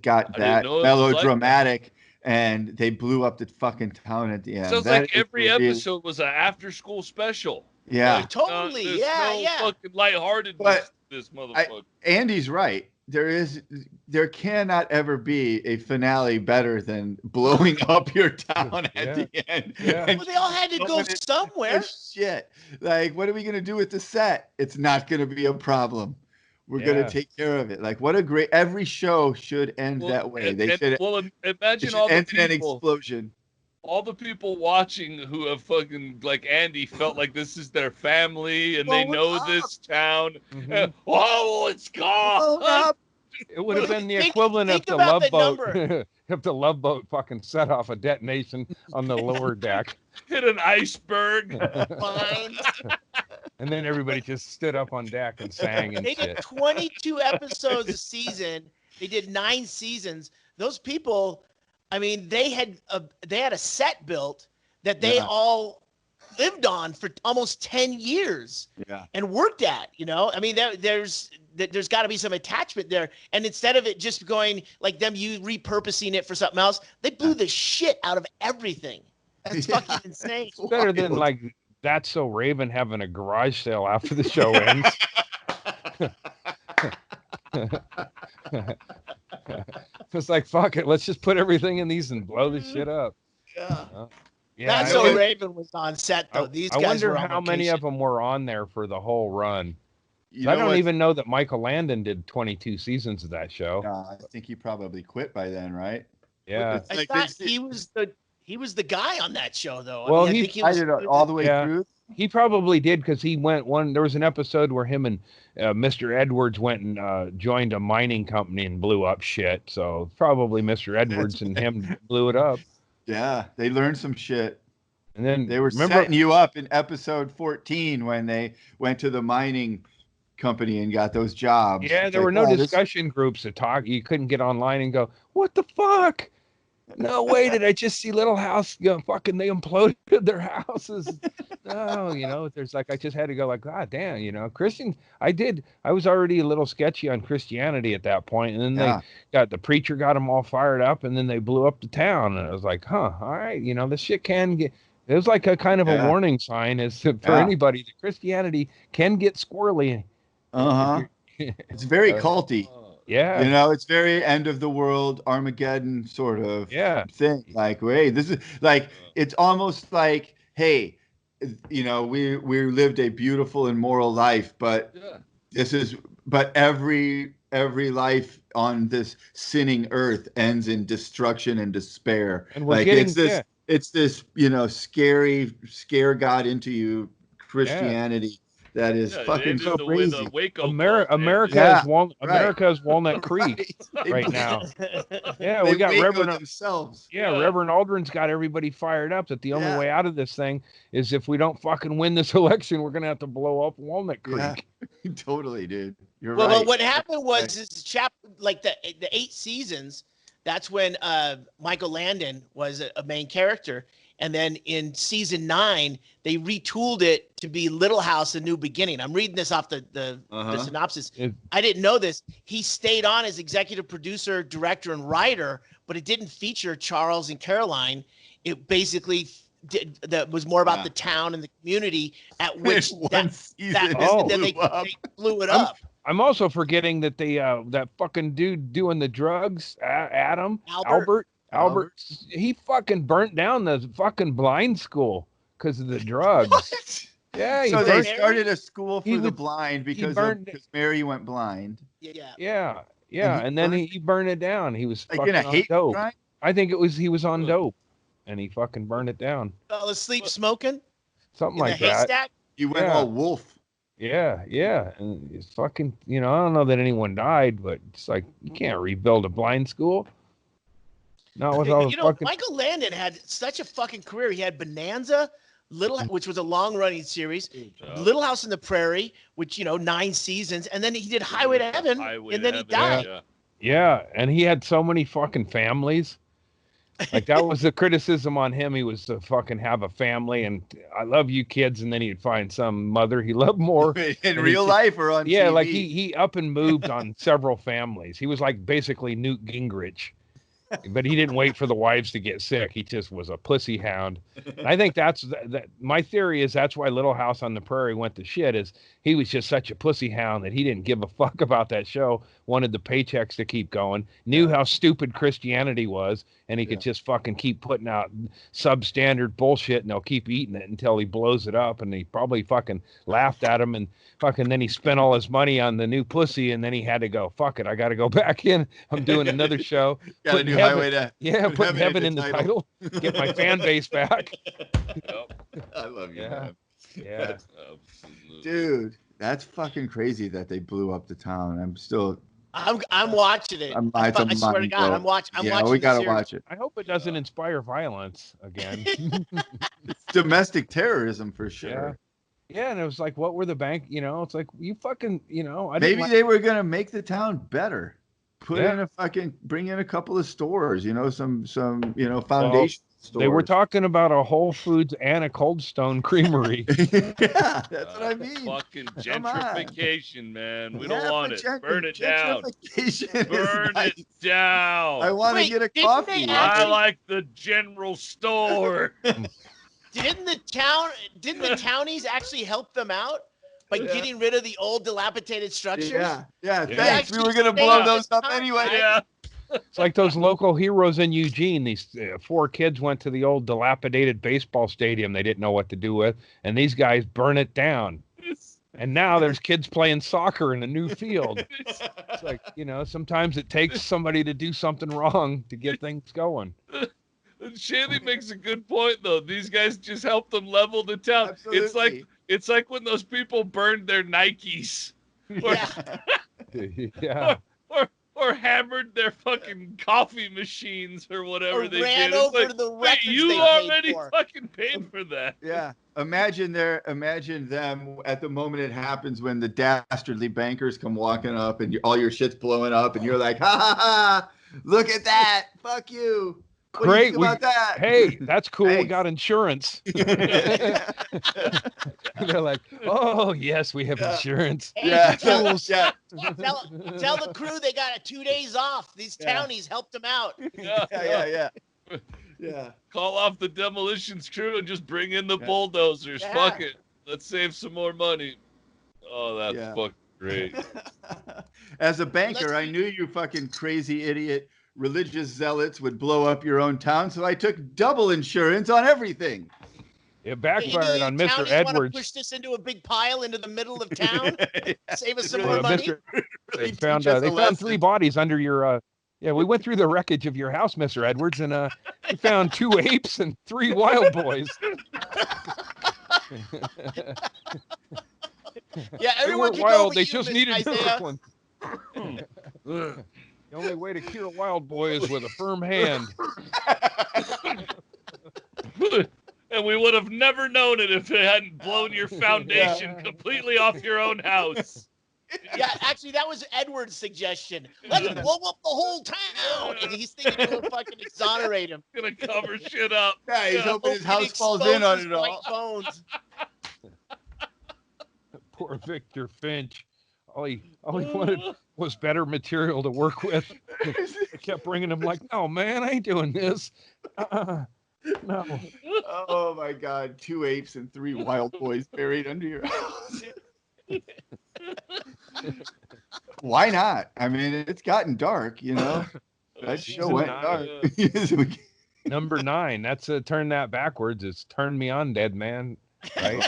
got I didn't that know it was like that. melodramatic, and they blew up the fucking town at the end. Sounds That like is every really- episode was an after-school special. Yeah. Like, Totally, there's yeah, no yeah. fucking lightheartedness But to this motherfucker. Andy's right. There cannot ever be a finale better than blowing up your town at the end. Yeah. and Well, they all had to go throwing it somewhere. Shit. Like, what are we gonna do with the set? It's not gonna be a problem. We're Yeah. gonna take care of it. Like, what a great! Every show should end that way. They should. Imagine It all should the end in an people, explosion. all the people watching who have fucking like Andy felt like this is their family and they Blow it know this town. Mhm. Oh, it's gone. Blow up. It would have been the Think- equivalent think if the about Love the number. Boat, if the Love Boat fucking set off a detonation on the lower deck, Hit an iceberg. Fine. and then everybody just stood up on deck and sang and They did shit. 22 episodes a season. They did 9 seasons. Those people, I mean, they had a set built that they Yeah. all lived on for almost 10 years Yeah. and worked at. I mean, there's got to be some attachment there. And instead of it just going like you repurposing it for something else, they blew the shit out of everything. That's Yeah. fucking insane. It's Better than wild. like That's So Raven having a garage sale after the show ends. It's like, fuck it, let's just put everything in these and blow this shit up. Yeah. Yeah, That's I so wonder- Raven was on set though. These I guys wonder were on how many location. of them were on there for the whole run. You I know don't what's- even know that Michael Landon did 22 seasons of that show. I think he probably quit by then, right? Yeah. It's I like thought this- he was the guy on that show though. Well, I he- think he I was did it all the way Yeah. through. He probably did because he went there was an episode where him and Mr. Edwards went and joined a mining company and blew up shit. So probably Mr. Edwards and him blew it up. Yeah, they learned some shit. And then They were setting you up in episode 14 when they went to the mining company and got those jobs. Yeah, It's there like, were no oh, this- discussion groups to talk. You couldn't get online and go, "What the fuck? No way! Did I just see Little House? Fucking they imploded their houses." No, there's like I just had to go like, God damn, Christian. I was already a little sketchy on Christianity at that point, and then Yeah. the preacher got them all fired up, and then they blew up the town, and I was like, huh, all right, this shit can get. It was like a kind of a Yeah. warning sign as for Yeah. anybody that Christianity can get squirrely. Uh-huh. It's very culty. Yeah. It's very end of the world Armageddon sort of Yeah. thing. Like, wait, this is like it's almost like, hey, we lived a beautiful and moral life, but every every life on this sinning earth ends in destruction and despair. And we're like getting it's this scare God into you Christianity that is fucking so crazy. America Yeah, is America is Walnut Creek Right. right now. Yeah, They we got Waco Reverend themselves. Yeah, Reverend Aldrin's got everybody fired up that the only Yeah. way out of this thing is if we don't fucking win this election, we're gonna have to blow up Walnut Creek. Yeah. Totally, dude. You're Well, right. what happened was the 8 seasons. That's when Michael Landon was a main character, and then in season 9 they retooled it to be Little House: A New Beginning. I'm reading this off the synopsis. I didn't know this. He stayed on as executive producer, director, and writer, but it didn't feature Charles and Caroline. It basically that was more about the town and the community at which they blew it up. I'm also forgetting that that fucking dude doing the drugs, Albert, he fucking burnt down the fucking blind school because of the drugs. Yeah, so they started a school for the blind because Mary went blind. Yeah. And then he burned it down. He was like fucking in a on hate dope. crime? I think he was on dope, and he fucking burned it down. Fell asleep smoking. Something in like the that. haystack? He went all wolf. Yeah, and it's fucking. I don't know that anyone died, but it's like you can't rebuild a blind school. Not with all the fucking. Michael Landon had such a fucking career. He had Bonanza, which was a long-running series, Little House on the Prairie, which 9 seasons, and then he did Highway to Heaven, and then he died. Yeah, and he had so many fucking families. Like that was the criticism on him. He was to fucking have a family, and I love you kids, and then he'd find some mother he loved more. In And real life or on yeah, TV? like he up and moved on several families. He was like basically Newt Gingrich. But he didn't wait for the wives to get sick. He just was a pussy hound. And I think that's that. My theory is that's why Little House on the Prairie went to shit. Is he was just such a pussy hound that he didn't give a fuck about that show. Wanted the paychecks to keep going. Knew how stupid Christianity was, and he could just fucking keep putting out substandard bullshit, and they'll keep eating it until he blows it up. And he probably fucking laughed at him, and fucking then he spent all his money on the new pussy, and then he had to go. Fuck it, I got to go back in. I'm doing another show. Got a new highway to Putting heaven in the title. Get my fan base back. I love you, man. Yeah. Dude, that's fucking crazy that they blew up the town. I'm watching it. I swear to God, I'm watching. We gotta watch it. I hope it doesn't inspire violence again. It's domestic terrorism for sure. Yeah, and it was like, what were the bank? You know, it's like you fucking, you know. Maybe they were gonna make the town better. Bring in a couple of stores. You know, some foundation. Stores. They were talking about a Whole Foods and a Cold Stone Creamery. Yeah, that's what I mean. Fucking gentrification, man. We don't want it. Burn it down. Burn it down. I want to get a coffee. I like the general store. Didn't the townies actually help them out by getting rid of the old dilapidated structures? Yeah. Thanks. We were gonna blow those up anyway. Yeah. It's like those local heroes in Eugene. These 4 kids went to the old dilapidated baseball stadium they didn't know what to do with, and these guys burn it down. And now there's kids playing soccer in a new field. It's like, you know, sometimes it takes somebody to do something wrong to get things going. Shanley makes a good point, though. These guys just help them level the town. Absolutely. It's like when those people burned their Nikes. Yeah. Or hammered their fucking coffee machines or whatever or they ran did. over It's to the wait, records you they already paid for. fucking paid for that. Yeah. Imagine them at the moment it happens when the dastardly bankers come walking up and all your shit's blowing up and you're like, ha ha ha, look at that. Fuck you. What Great. do you think about that? Hey, that's cool. Thanks. We got insurance. They're like, oh, yes, we have insurance. Yeah. Tell Yeah. the crew they got 2 days off. These townies helped them out. Yeah. Call off the demolitions crew and just bring in the bulldozers. Yeah. Fuck it. Let's save some more money. Oh, that's fucking great. As a banker, I knew you fucking crazy idiot religious zealots would blow up your own town, so I took double insurance on everything. It backfired on Mr. Want to Edwards. push this into a big pile into the middle of town? Save us some Really more money? They found 3 bodies under your we went through the wreckage of your house, Mr. Edwards, and we found 2 apes and 3 wild boys. Yeah, They everyone weren't can wild, go they but just you, needed Isaiah. discipline. The only way to cure a wild boy is with a firm hand. And we would have never known it if it hadn't blown your foundation completely off your own house. Yeah, actually, that was Edward's suggestion. Let's blow up the whole town. And he's thinking it'll fucking exonerate him. Gonna cover shit up. Yeah, he's hoping his Hoping house falls in on exposes it all. white bones. Poor Victor Finch. All he wanted was better material to work with. I kept bringing him like, no, man, I ain't doing this. No. Oh my God, 2 apes and 3 wild boys buried under your house. Why not? I mean, it's gotten dark, you know. That show went dark. Number 9. That's turn that backwards. It's turn me on, dead man. Right?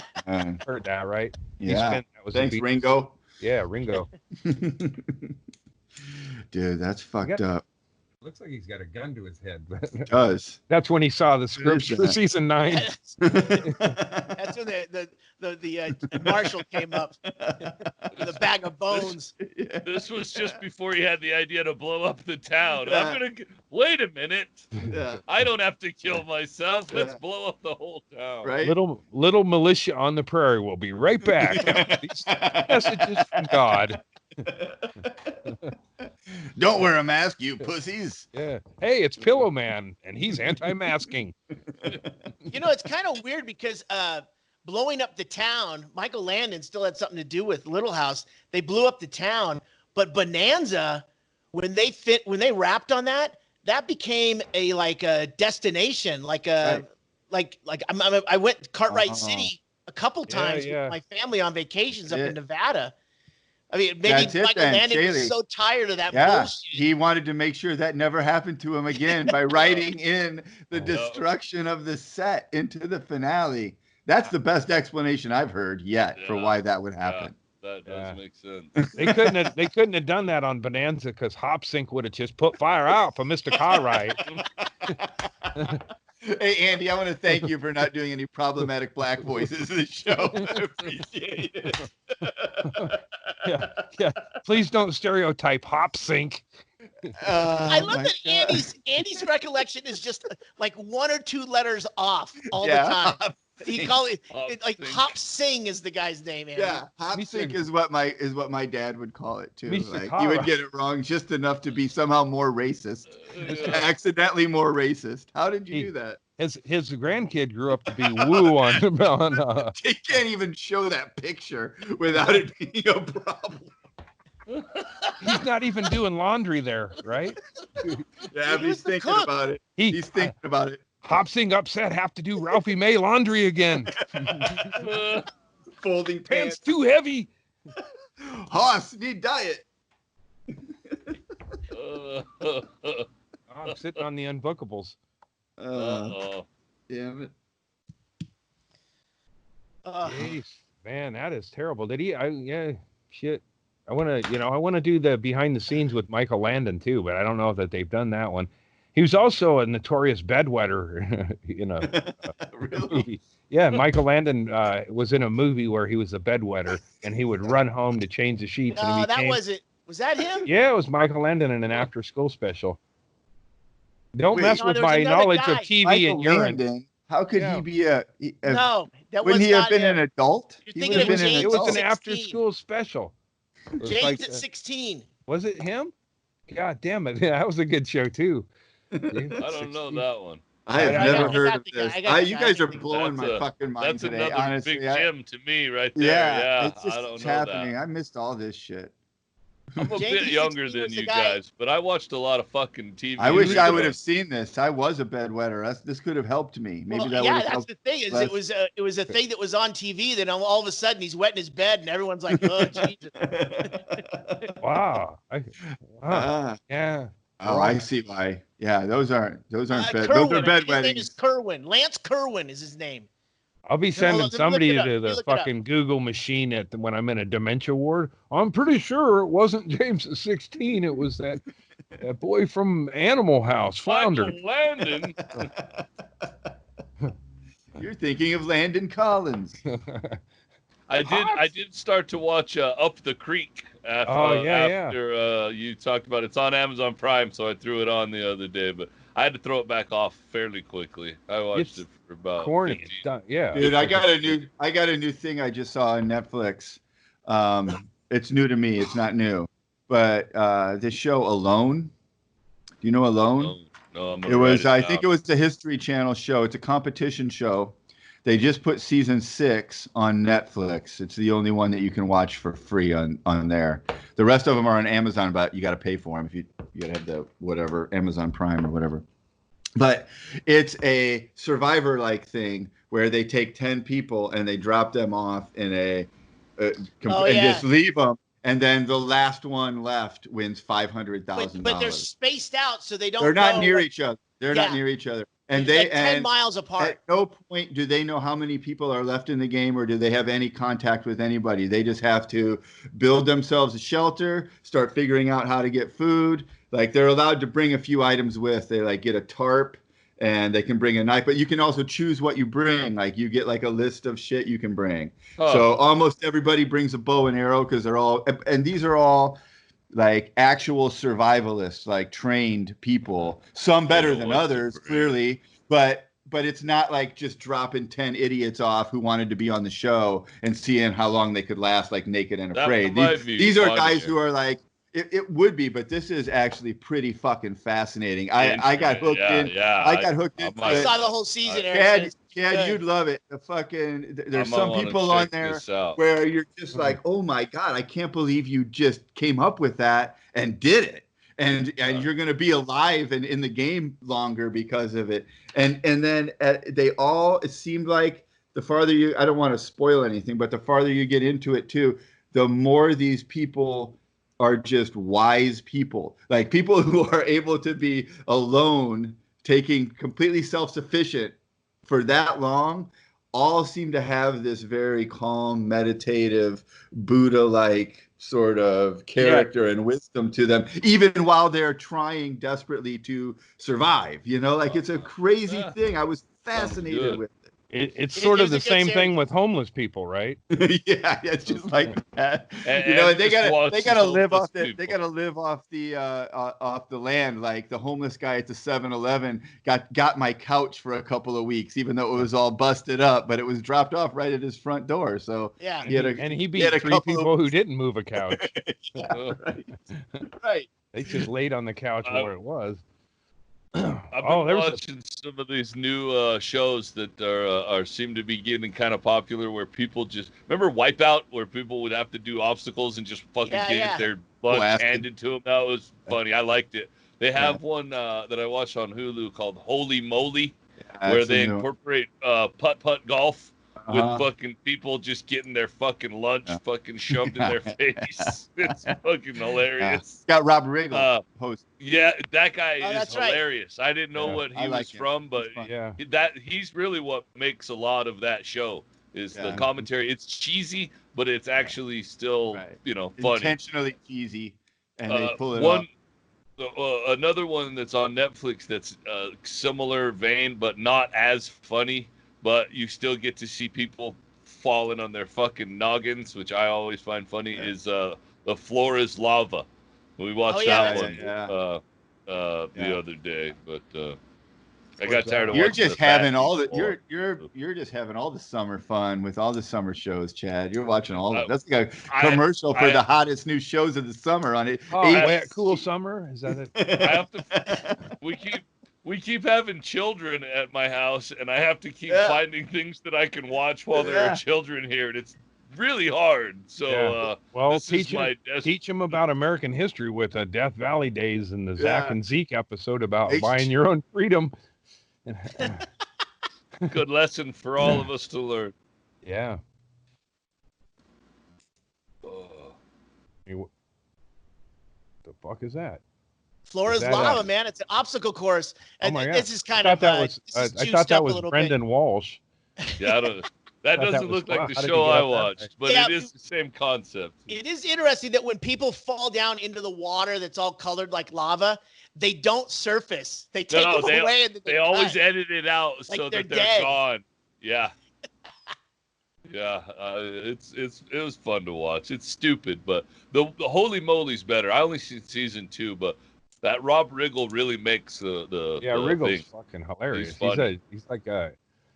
Heard that, right? Yeah. That was Thanks, Ringo. Yeah, Ringo. Dude, that's fucked up. Looks like he's got a gun to his head. It does. That's when he saw the script for season 9. That's when the marshal came up with a bag of bones. This was just before he had the idea to blow up the town. Wait a minute. I don't have to kill myself. Let's blow up the whole town. Right? Little militia on the prairie will be right back. These messages from God. Don't wear a mask, you pussies. Yeah. Hey, it's Pillow Man, and he's anti-masking. You know, it's kind of weird because blowing up the town, Michael Landon still had something to do with Little House. They blew up the town, but Bonanza, when they wrapped on that, that became a destination, I went to Cartwright City a couple times with my family on vacations up in Nevada. I mean, maybe Michael Landon was so tired of that bullshit. He wanted to make sure that never happened to him again by writing in the destruction of the set into the finale. That's the best explanation I've heard yet for why that would happen. That does make sense. They couldn't have done that on Bonanza because Hopsink would have just put fire out for Mr. Cartwright. Hey, Andy, I want to thank you for not doing any problematic black voices in the show. I appreciate it. Yeah. Please don't stereotype Hopsink. I love that Andy's recollection is just like one or two letters off all the time. He called it like Hop Sing is the guy's name. Andy. Yeah, Hop Sink is what my dad would call it too. Mr. Like, he would get it wrong just enough to be somehow more racist, accidentally more racist. How did you do that? His grandkid grew up to be Woo on. He can't even show that picture without it being a problem. He's not even doing laundry there, right? Yeah, but he's thinking about it. He's thinking about it. Hopsing upset, have to do Ralphie May laundry again. Folding pants too heavy. Hoss, need diet. I'm sitting on the unbookables. Damn it. Jeez, man, that is terrible. Did he? Shit. I want to do the behind the scenes with Michael Landon too, but I don't know that they've done that one. He was also a notorious bedwetter in a movie. Yeah, Michael Landon was in a movie where he was a bedwetter, and he would run home to change the sheets. No, that wasn't. Was that him? Yeah, it was Michael Landon in an after-school special. Don't mess with my knowledge of TV Michael and urine. Landon, how could he be no, that wouldn't he have not been him. an adult? You're thinking of James. It was an 16. after-school special. James at 16. Was it him? God damn it! Yeah, that was a good show too. I don't know that one. I have never heard of this. You guys are blowing my fucking mind that's today. That's another honestly, big Jim to me right there. Yeah, it's just I don't know happening. that. I missed all this shit. I'm a bit younger than you guys, but I watched a lot of fucking TV. I wish I would have seen this. I was a bedwetter. This could have helped me. Maybe that would have helped. That's the thing. Is it was a thing that was on TV. Then all of a sudden he's wetting his bed, and everyone's like, "Oh Jesus!" Wow. Yeah. Oh, I see why. Yeah, those aren't bed. Kerwin, Those are bed his name weddings. is Kerwin. Lance Kerwin is his name. I'll be sending somebody to the fucking Google machine when I'm in a dementia ward. I'm pretty sure it wasn't James at 16. It was that boy from Animal House, Flounder. Michael Landon. You're thinking of Landon Collins. I did start to watch Up the Creek after you talked about it. It's on Amazon Prime, so I threw it on the other day, but I had to throw it back off fairly quickly. I watched it for about corny. Yeah, dude, I got a new thing I just saw on Netflix. It's new to me. It's not new, but this show Alone. Do you know Alone? No, it was. I think it was the History Channel show. It's a competition show. They just put season 6 on Netflix. It's the only one that you can watch for free on there. The rest of them are on Amazon, but you got to pay for them if you got to have the whatever Amazon Prime or whatever. But it's a Survivor-like thing where they take 10 people and they drop them off in just leave them, and then the last one left wins $500,000. But they're spaced out, so they don't. They're not near each other. They're not near each other. And they like 10 miles apart. At no point do they know how many people are left in the game, or do they have any contact with anybody. They just have to build themselves a shelter, start figuring out how to get food. Like, they're allowed to bring a few items with. They get a tarp, and they can bring a knife, but you can also choose what you bring. Like, you get a list of shit you can bring. Oh. So almost everybody brings a bow and arrow because they're all, and these are all actual survivalists, trained people, some better than others, clearly, but it's not just dropping 10 idiots off who wanted to be on the show and seeing how long they could last naked and afraid. These are guys who are It would be, but this is actually pretty fucking fascinating. I got hooked in. Yeah, I got hooked into I it. saw the whole season, Eric. Chad, you'd love it. There's some wanna people on check there this out. where you're just like, oh my God, I can't believe you just came up with that and did it. And you're going to be alive and in the game longer because of it. And then it seemed like the farther I don't want to spoil anything, but the farther you get into it too, the more these people are just wise people, like people who are able to be alone, taking completely self-sufficient for that long, all seem to have this very calm, meditative, Buddha-like sort of character and wisdom to them, even while they're trying desperately to survive. Like it's a crazy thing. I was fascinated with it. It's sort of the same thing with homeless people, right? Yeah, it's just like that. And they gotta live off people. they gotta live off the land. Like the homeless guy at the 7-Eleven got my couch for a couple of weeks, even though it was all busted up, but it was dropped off right at his front door. So yeah, he beat 3 people who didn't move a couch. Yeah, right. They just laid on the couch where it was. I've been watching some of these new shows that are seem to be getting kind of popular, where people just remember Wipeout, where people would have to do obstacles and just fucking get their lunch handed to them. That was funny. I liked it. They have one that I watched on Hulu called Holy Moly, where they incorporate putt-putt golf with fucking people just getting their fucking lunch fucking shoved in their face. It's fucking hilarious. Got Rob Riggle host. Yeah, that guy is right. hilarious. I didn't know what he was from, but he's really what makes a lot of that show is the commentary. It's cheesy, but it's actually still funny. Intentionally cheesy, and they pull it off. Another one that's on Netflix that's similar vein, but not as funny. But you still get to see people falling on their fucking noggins, which I always find funny, is The Floor is Lava. We watched that one the other day, but I got tired of watching. You're just having all the you're just having all the summer fun with all the summer shows, Chad. You're watching all of that's like a commercial for the hottest new shows of the summer on it. Cool Summer, is that it? I have to. We keep having children at my house, and I have to keep finding things that I can watch while there are children here, and it's really hard. So, teach them about American history with Death Valley Days and the Zach and Zeke episode about buying your own freedom. Good lesson for all of us to learn. Yeah. The fuck is that? Floor is lava, man. It's an obstacle course. And oh my God. This is kind of. I thought that was Brendan Walsh. Yeah, that doesn't look like the show I watched, but it is the same concept. It is interesting that when people fall down into the water that's all colored like lava, they don't surface. They take them away. And they always edit it out so that they're gone. Yeah. Yeah, it was fun to watch. It's stupid, but the Holy Moly's better. I only seen season 2, but that Rob Riggle really makes the Riggle's fucking hilarious. He's like a,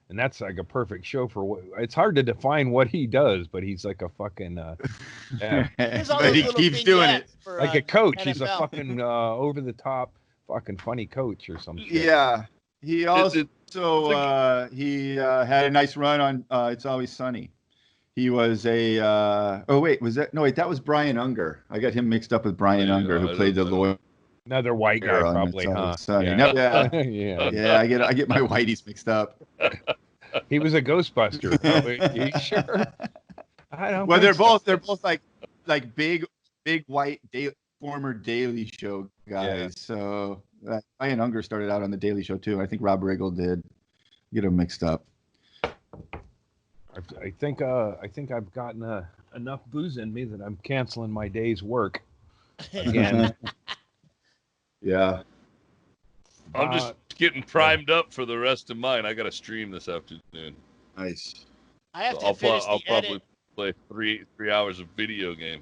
and that's like a perfect show for what. It's hard to define what he does, but he's like a fucking but he keeps doing it like a coach. NFL. He's a fucking over the top fucking funny coach or something. Yeah, he also he had a nice run on It's Always Sunny. He was a that was Brian Unger. I got him mixed up with Brian Unger, who played the lawyer. Another white guy, probably, huh? Yeah. I get my whiteys mixed up. He was a Ghostbuster. Probably. You sure? I don't. Well, they're both like big white former Daily Show guys. Yeah. So Brian Unger started out on the Daily Show too. I think Rob Riggle did. Get them mixed up. I think I've gotten enough booze in me that I'm canceling my day's work again. Yeah. I'm just getting primed up for the rest of mine. I got to stream this afternoon. Nice. I have to finish I'll probably play 3 hours of video game.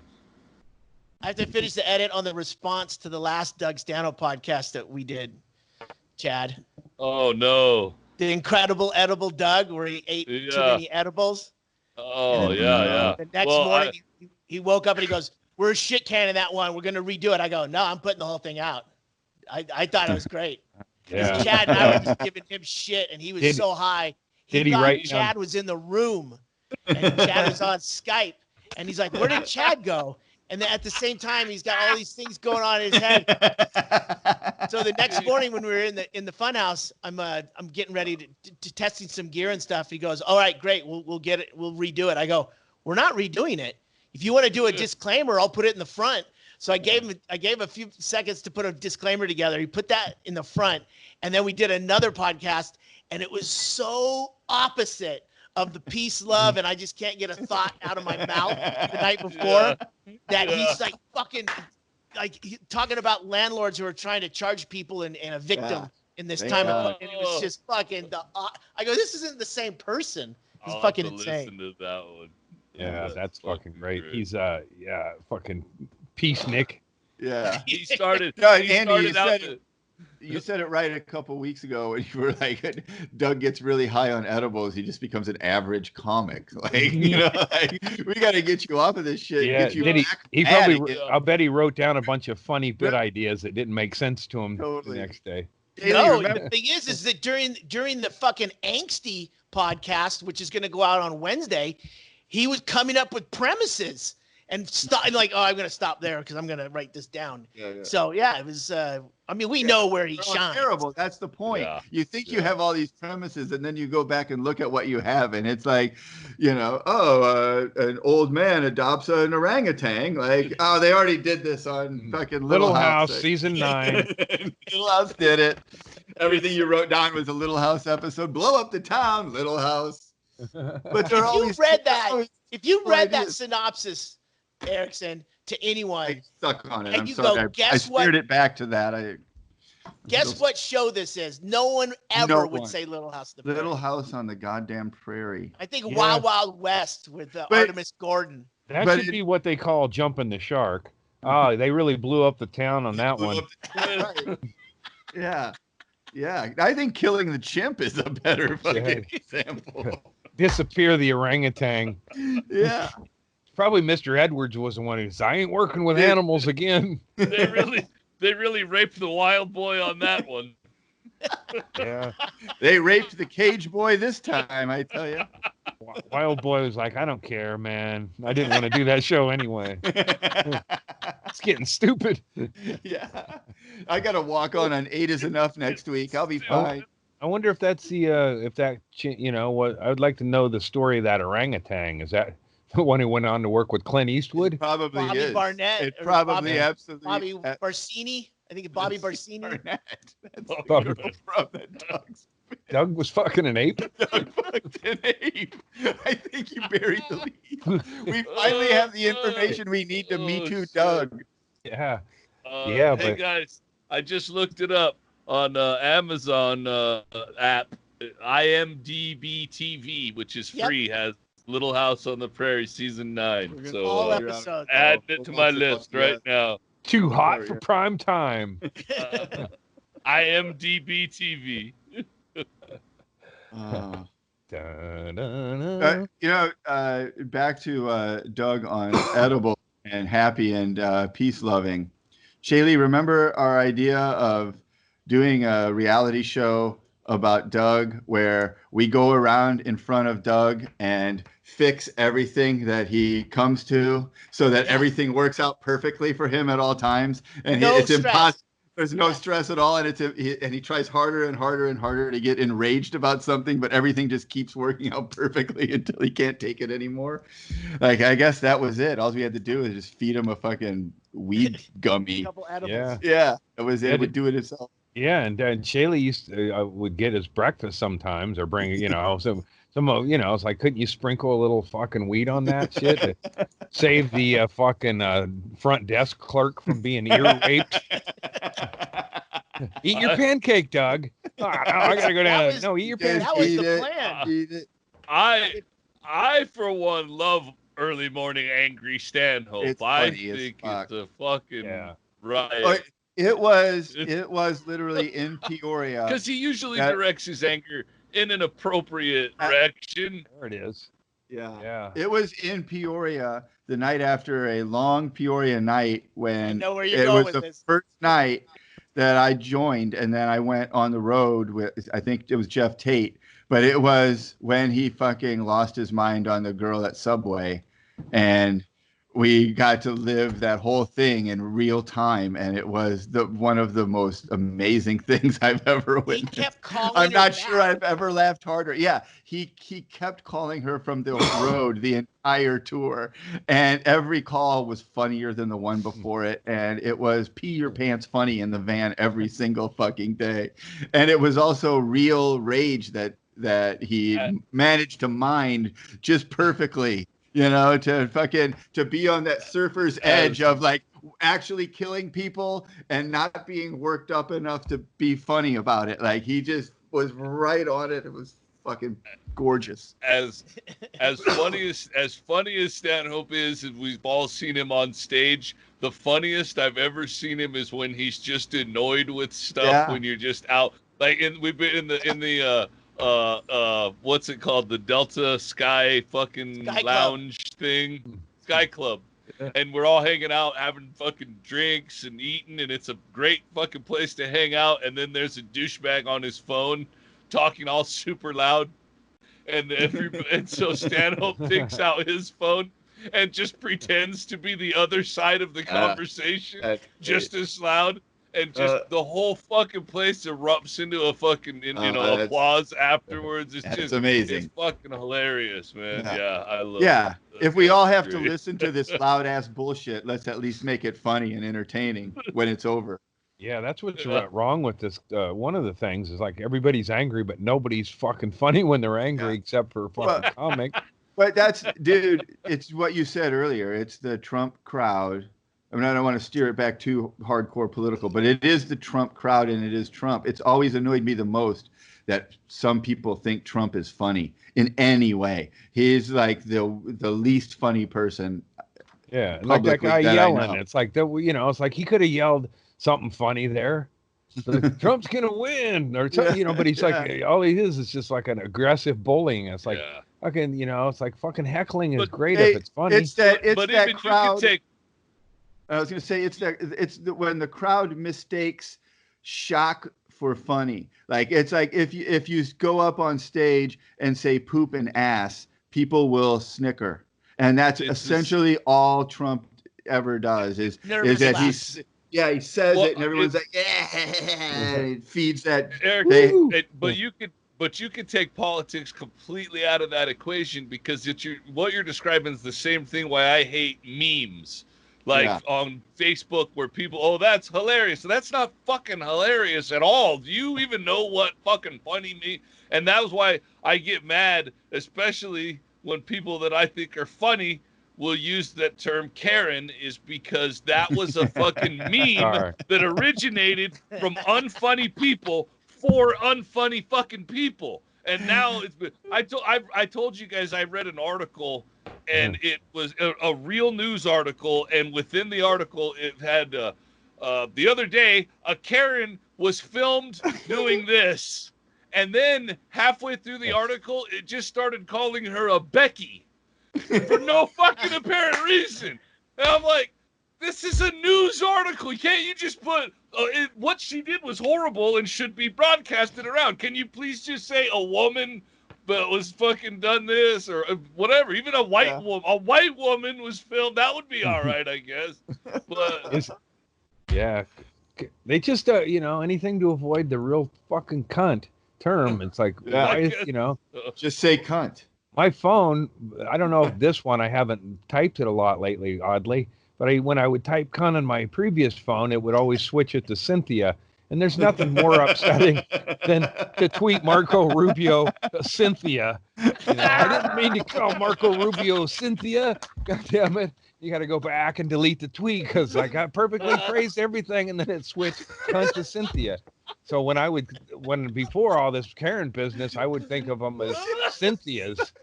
I have to finish the edit on the response to the last Doug Stano podcast that we did, Chad. Oh, no. The Incredible Edible Doug, where he ate too many edibles. Oh, yeah. The next morning, he woke up and he goes, we're shit canning that one. We're gonna redo it. I go, no, I'm putting the whole thing out. I thought it was great. Yeah. Chad and I were just giving him shit, and he was so high. He he thought write Chad was in the room, and Chad was on Skype, and he's like, "Where did Chad go?" And then at the same time, he's got all these things going on in his head. So the next morning, when we were in the fun house, I'm getting ready to testing some gear and stuff. He goes, "All right, great, we'll get it, we'll redo it." I go, "We're not redoing it. If you want to do a disclaimer, I'll put it in the front." So I gave him a few seconds to put a disclaimer together. He put that in the front, and then we did another podcast, and it was so opposite of the peace, love, and I just can't get a thought out of my mouth the night before that he's like fucking like talking about landlords who are trying to charge people and a victim in this time of, and it was just fucking I go, this isn't the same person. It's fucking insane. Listen to that one. Yeah, that's fucking great. He's fucking peace, Nick. Yeah. He started. Andy, you said it right a couple weeks ago when you were like, Doug gets really high on edibles, he just becomes an average comic. Like, you know, like, we got to get you off of this shit. Yeah, get you he probably. I'll bet he wrote down a bunch of funny bit ideas that didn't make sense to him the next day. No, the thing is that during the fucking angsty podcast, which is going to go out on Wednesday, he was coming up with premises. And like, oh, I'm going to stop there because I'm going to write this down. So, yeah, it was, I mean, we know where he shines. Terrible. That's the point. Yeah. You think you have all these premises, and then you go back and look at what you have, and it's like, you know, an old man adopts an orangutan. Like, oh, they already did this on fucking Little House. Season 9. Little House did it. Everything you wrote down was a Little House episode. Blow up the town, Little House. But if you read that synopsis, Erickson, to anyone, I stuck on it. And I'm you sorry. go, guess I steered it back to that. Guess what show this is? No one ever would say Little House on the Prairie. Little House on the goddamn prairie. I think Wild Wild West with Artemis Gordon. That should be what they call jumping the shark. Oh, they really blew up the town on that one. Yeah. I think Killing the Chimp is a better fucking example. Disappear the orangutan. Yeah. Probably Mr. Edwards was the one who said, I ain't working with animals again. They really raped the wild boy on that one. Yeah. They raped the cage boy this time, I tell you. Wild boy was like, I don't care, man. I didn't want to do that show anyway. It's getting stupid. Yeah. I got to walk on 8 is enough next week. I'll be fine. I wonder if that's what I would like to know the story of that orangutan. Is that the one who went on to work with Clint Eastwood? Probably Bobby is. Barnett. It probably absolutely. Bobby Barcini. I think it's Bobby Barcini. Barnett. That's the Bobby girl from that Doug's. Doug was fucking an ape. Doug fucked an ape. I think you buried the lead. We finally have the information we need to Me Too Doug. Yeah. Hey guys, I just looked it up on Amazon app. IMDb TV, which is free, has Little House on the Prairie season 9. So all episodes. Add it to my list right now. Too hot for prime time. IMDb TV. Back to Doug on edible and happy and peace loving. Shaylee, remember our idea of doing a reality show about Doug where we go around in front of Doug and fix everything that he comes to so that everything works out perfectly for him at all times, and it's impossible. There's no stress at all, and he tries harder and harder and harder to get enraged about something, but everything just keeps working out perfectly until he can't take it anymore. Like, I guess that was it. All we had to do was just feed him a fucking weed gummy. Yeah, it was it. Would do it himself. Yeah, and Shaylee would get his breakfast sometimes, or bring it's like, couldn't you sprinkle a little fucking weed on that shit to save the fucking front desk clerk from being ear raped? Eat your pancake, Doug. Oh, no, I gotta go down. Eat your pancake. That was the plan. Eat it. I for one love early morning angry Stanhope. I think it's a fucking riot. It was literally in Peoria. Because he usually directs his anger in an appropriate direction. There it is. Yeah. It was in Peoria the night after a long Peoria night I when know where you're it going was with the this. first night that I joined, and then I went on the road with, I think it was Jeff Tate, but it was when he fucking lost his mind on the girl at Subway, and we got to live that whole thing in real time, and it was one of the most amazing things I've ever He witnessed. kept calling I'm her not back. sure I've ever laughed harder. Yeah, he kept calling her from the road the entire tour, and every call was funnier than the one before it, and it was pee your pants funny in the van every single fucking day, and it was also real rage that he managed to mind just perfectly. To be on that surfer's edge of like actually killing people and not being worked up enough to be funny about it. Like he just was right on it. It was fucking gorgeous. As funny as Stanhope is, and we've all seen him on stage, the funniest I've ever seen him is when he's just annoyed with stuff. When you're just out, like we've been in the what's it called, the Delta Sky fucking Sky lounge thing, Sky Club, and we're all hanging out having fucking drinks and eating, and it's a great fucking place to hang out. And then there's a douchebag on his phone talking all super loud. And so Stanhope takes out his phone and just pretends to be the other side of the conversation, just as loud, and just the whole fucking place erupts into a fucking applause afterwards. It's just amazing. It's fucking hilarious, man. Yeah, I love it. Yeah, if we all have to listen to this loud ass bullshit, let's at least make it funny and entertaining when it's over. Yeah, that's what's wrong with this. One of the things is like everybody's angry, but nobody's fucking funny when they're angry except for fucking comic. But that's, dude, it's what you said earlier. It's the Trump crowd. I mean, I don't want to steer it back too hardcore political, but it is the Trump crowd and it is Trump. It's always annoyed me the most that some people think Trump is funny in any way. He's like the least funny person. Yeah, like that guy yelling. It's like it's like he could have yelled something funny there. Like, Trump's gonna win or something, but he's like all he is just like an aggressive bullying. It's like fucking, it's like fucking heckling is great if it's funny. It's that even crowd. You can take... I was gonna say when the crowd mistakes shock for funny. Like it's like if you go up on stage and say poop and ass, people will snicker, and that's essentially all Trump ever does is that he says it and everyone's like, yeah, it feeds that. Eric, but you could take politics completely out of that equation because what you're describing is the same thing why I hate memes. Like on Facebook where people, that's hilarious. So that's not fucking hilarious at all. Do you even know what fucking funny means? And that was why I get mad, especially when people that I think are funny will use that term Karen, is because that was a fucking meme that originated from unfunny people for unfunny fucking people. And now I told you guys I read an article and it was a real news article, and within the article it had the other day a Karen was filmed doing this, and then halfway through the article it just started calling her a Becky for no fucking apparent reason. And I'm like, this is a news article. Can't you just put what she did was horrible and should be broadcasted around? Can you please just say a woman that was fucking done this or whatever? Even a white woman was filmed. That would be all right, I guess. But they just anything to avoid the real fucking cunt term. It's like just say cunt. My phone, I don't know if this one, I haven't typed it a lot lately, oddly, but when I would type cunt on my previous phone, it would always switch it to Cynthia. And there's nothing more upsetting than to tweet Marco Rubio Cynthia. I didn't mean to call Marco Rubio Cynthia. God damn it. You got to go back and delete the tweet because I got perfectly phrased everything and then it switched cunt to Cynthia. So when before all this Karen business, I would think of them as Cynthia's.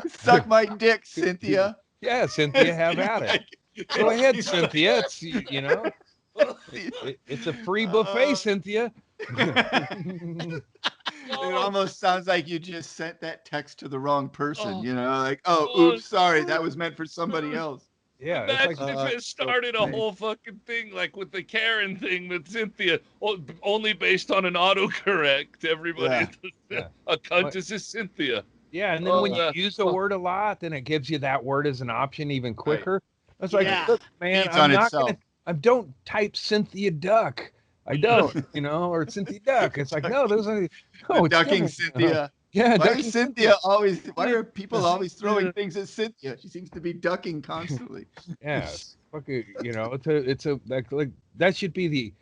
Suck my dick, Cynthia. Yeah, Cynthia, have at it. Go ahead, Cynthia. It's, it's a free buffet, Cynthia. It almost sounds like you just sent that text to the wrong person. Oh. You know, like, oh, Oh. oops, sorry, that was meant for somebody else. Yeah, it's like Imagine if it started a whole fucking thing like with the Karen thing with Cynthia, only based on an autocorrect. Everybody, Yeah. a cunt is just Cynthia. yeah, and then when you use a word a lot, then it gives you that word as an option even quicker. It's like, Yeah. look, man, Feeds I'm on not itself. gonna. I don't type Cynthia Duck. I don't, you know, or Cynthia Duck. It's like, no, those are no, it's Ducking different. Cynthia. Yeah, Why ducking is Cynthia always? Why are people always throwing things at Cynthia? She seems to be ducking constantly. Yeah, it's fucking, you know, it's a like that should be the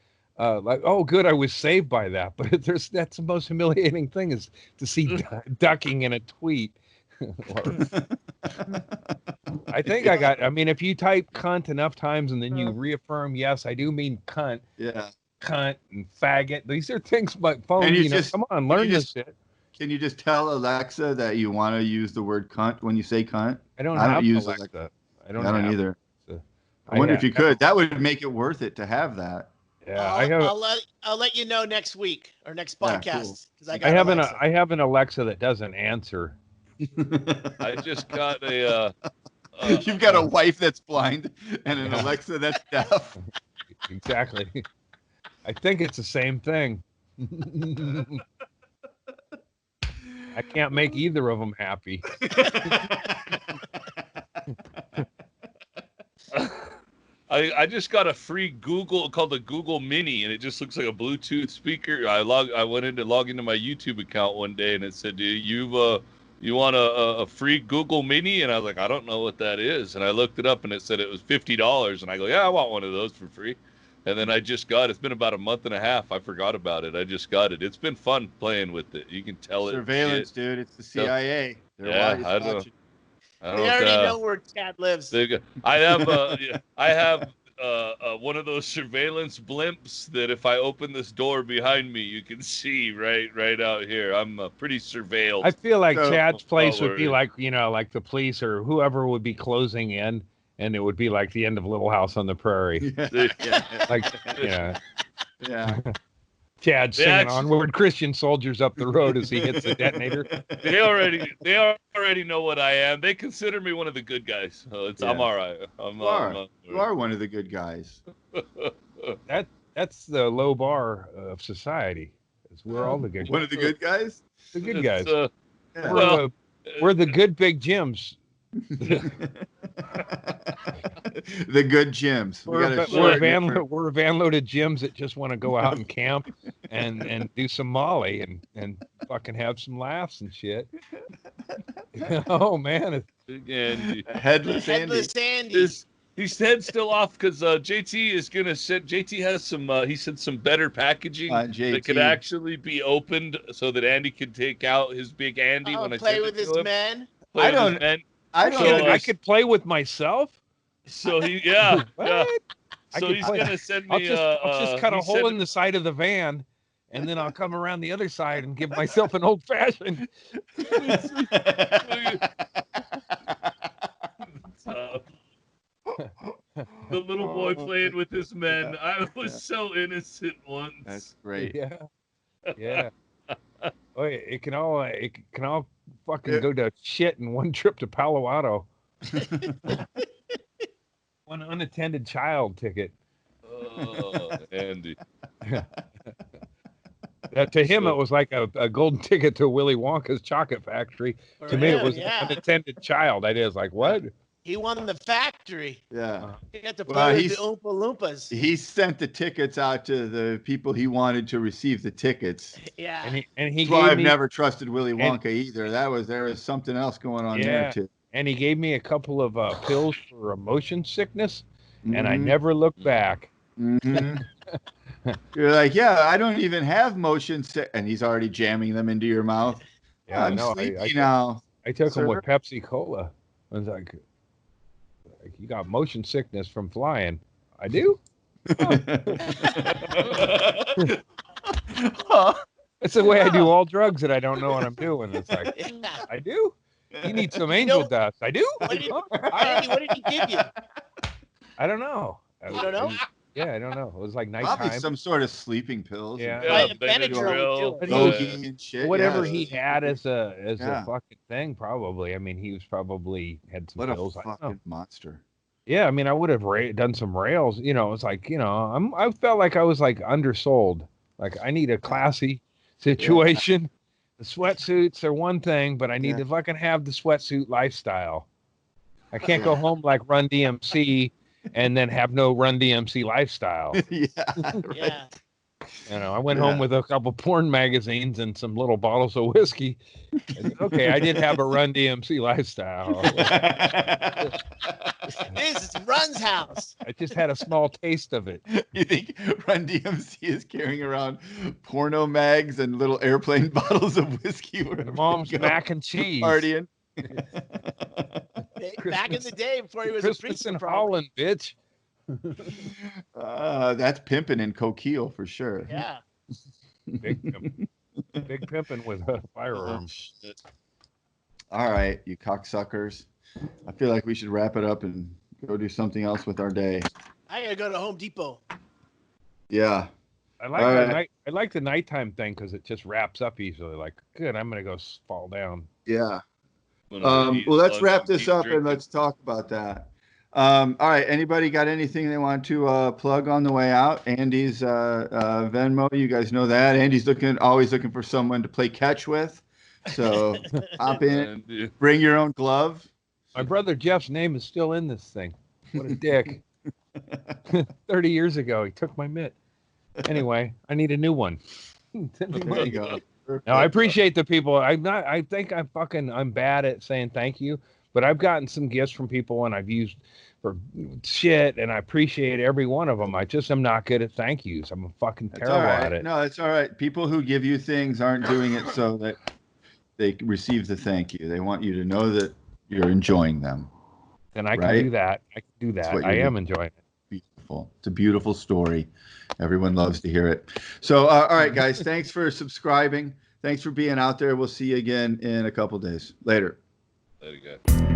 like, oh good, I was saved by that. But that's the most humiliating thing is to see ducking in a tweet. Or, I mean, if you type cunt enough times and then you reaffirm, yes, I do mean cunt. Yeah. Cunt and faggot. These are things my phone, And you you know, just- come on, you learn this just- shit. Can you just tell Alexa that you want to use the word cunt when you say cunt? I don't I don't have use Alexa. I don't either. Alexa. I wonder if you could. That would make it worth it to have that. Yeah, I'll let you know next week or next Yeah, podcast because I have an Alexa that doesn't answer. I just got a. You've got a wife that's blind and an Alexa that's deaf. Exactly. I think it's the same thing. I can't make either of them happy. I just got a free Google called the Google Mini, and it just looks like a Bluetooth speaker. I went in to log into my YouTube account one day, and it said, you want a free Google Mini? And I was like, I don't know what that is. And I looked it up, and it said it was $50. And I go, yeah, I want one of those for free. And then I just got it. It's been about a month and a half. I forgot about it. I just got it. It's been fun playing with it. You can tell Surveillance, it. dude. It's the CIA. They're Yeah, watching. I don't They already know where Chad lives. I have one of those surveillance blimps that if I open this door behind me, you can see right out here. I'm pretty surveilled. I feel like So- Chad's place would be worry. like, you know, like the police or whoever would be closing in, and it would be like the end of Little House on the Prairie. Yeah. Like, yeah, Yeah. Chad They singing actually- "Onward Christian Soldiers" up the road as he hits the detonator. They already know what I am. They consider me one of the good guys. So I'm Yeah. all right. You are one of the good guys. That's the low bar of society. We're all the good One of the good guys? the good guys. Yeah. Yeah. We're the good big Jims. The good gyms. We gotta shorten it for- We're van loaded gyms that just want to go out and camp and do some Molly and fucking have some laughs and shit. Oh man, And Headless Andy. Headless Andy. His head's still off because JT is gonna send. JT has some. He said some better packaging JT. that could actually be opened so that Andy could take out his big Andy when I Play send with it his to him. men. Play I with his don't- men. I don't So, know. I could play with myself. So he, yeah, What? yeah. I So could he's play- gonna send I'll me. just cut a he hole said- in the side of the van, and then I'll come around the other side and give myself an old fashioned. The little boy playing with his men. I was so innocent once. That's great. Yeah, yeah. Oh, it can all fucking go to shit in one trip to Palo Alto. One unattended child ticket. Oh, Andy. To him, it was like a golden ticket to Willy Wonka's chocolate factory. For To me, it him, was yeah. an unattended child. I was like, what? He won the factory. Yeah. He got to Well, play with he's- the Oompa Loompas. He sent the tickets out to the people he wanted to receive the tickets. Yeah. And he That's why gave I've me never trusted Willy Wonka either. There was something else going on there Yeah. too. and he gave me a couple of pills for motion sickness, and I Mhm. never looked back. Mhm. You're like, yeah, I don't even have motion sick, and he's already jamming them into your mouth. Yeah, I'm no, sleepy now. I took him Sir? with Pepsi Cola. I was like, you got motion sickness from flying. I do. Huh? That's the way I do all drugs that I don't know what I'm doing. It's like, Yeah. I do. You need some angel know- dust. I do. What did he give you? I don't know. You don't know? Yeah, I don't know. It was like Probably nighttime. some sort of sleeping pills. Yeah. Yeah, Benadryl would do it. Logie and shit. Whatever yeah. he had as a Yeah. fucking thing, probably. I mean, he was probably had some What a pills. I don't know. fucking monster. Yeah, I mean, I would have done some rails. You know, it's like, I felt like I was like undersold. Like I need a classy situation. The sweatsuits are one thing, but I need to fucking have the sweatsuit lifestyle. I can't go home like Run DMC and then have no Run DMC lifestyle. Yeah. Right. Yeah. I went home with a couple porn magazines and some little bottles of whiskey. Okay, I did have a Run DMC lifestyle. This is Run's house. I just had a small taste of it. You think Run DMC is carrying around porno mags and little airplane bottles of whiskey? Mom's mac and cheese. Partying. Back in the day before he was Christmas a priest in probably. Holland, bitch. That's pimping in Coquille for sure. Yeah. Big pimping with a firearm. All right, you cocksuckers. I feel like we should wrap it up and go do something else with our day. I gotta go to Home Depot. Yeah. I like the nighttime thing because it just wraps up easily. Like, good, I'm gonna go fall down. Yeah. Well, let's wrap this up and let's talk about that. All right. Anybody got anything they want to plug on the way out? Andy's Venmo, you guys know that. Andy's always looking for someone to play catch with. So hop in, bring your own glove. My brother Jeff's name is still in this thing. What a dick. 30 years ago, he took my mitt. Anyway, I need a new one. There you go. No, I appreciate the people. I think I'm bad at saying thank you, but I've gotten some gifts from people and I've used for shit and I appreciate every one of them. I just am not good at thank yous. I'm fucking terrible at it. No, it's all right. People who give you things aren't doing it so that they receive the thank you. They want you to know that you're enjoying them. And I can do that. I am enjoying it. Beautiful. It's a beautiful story. Everyone loves to hear it. So, all right, guys, thanks for subscribing. Thanks for being out there. We'll see you again in a couple days. Later. There you go.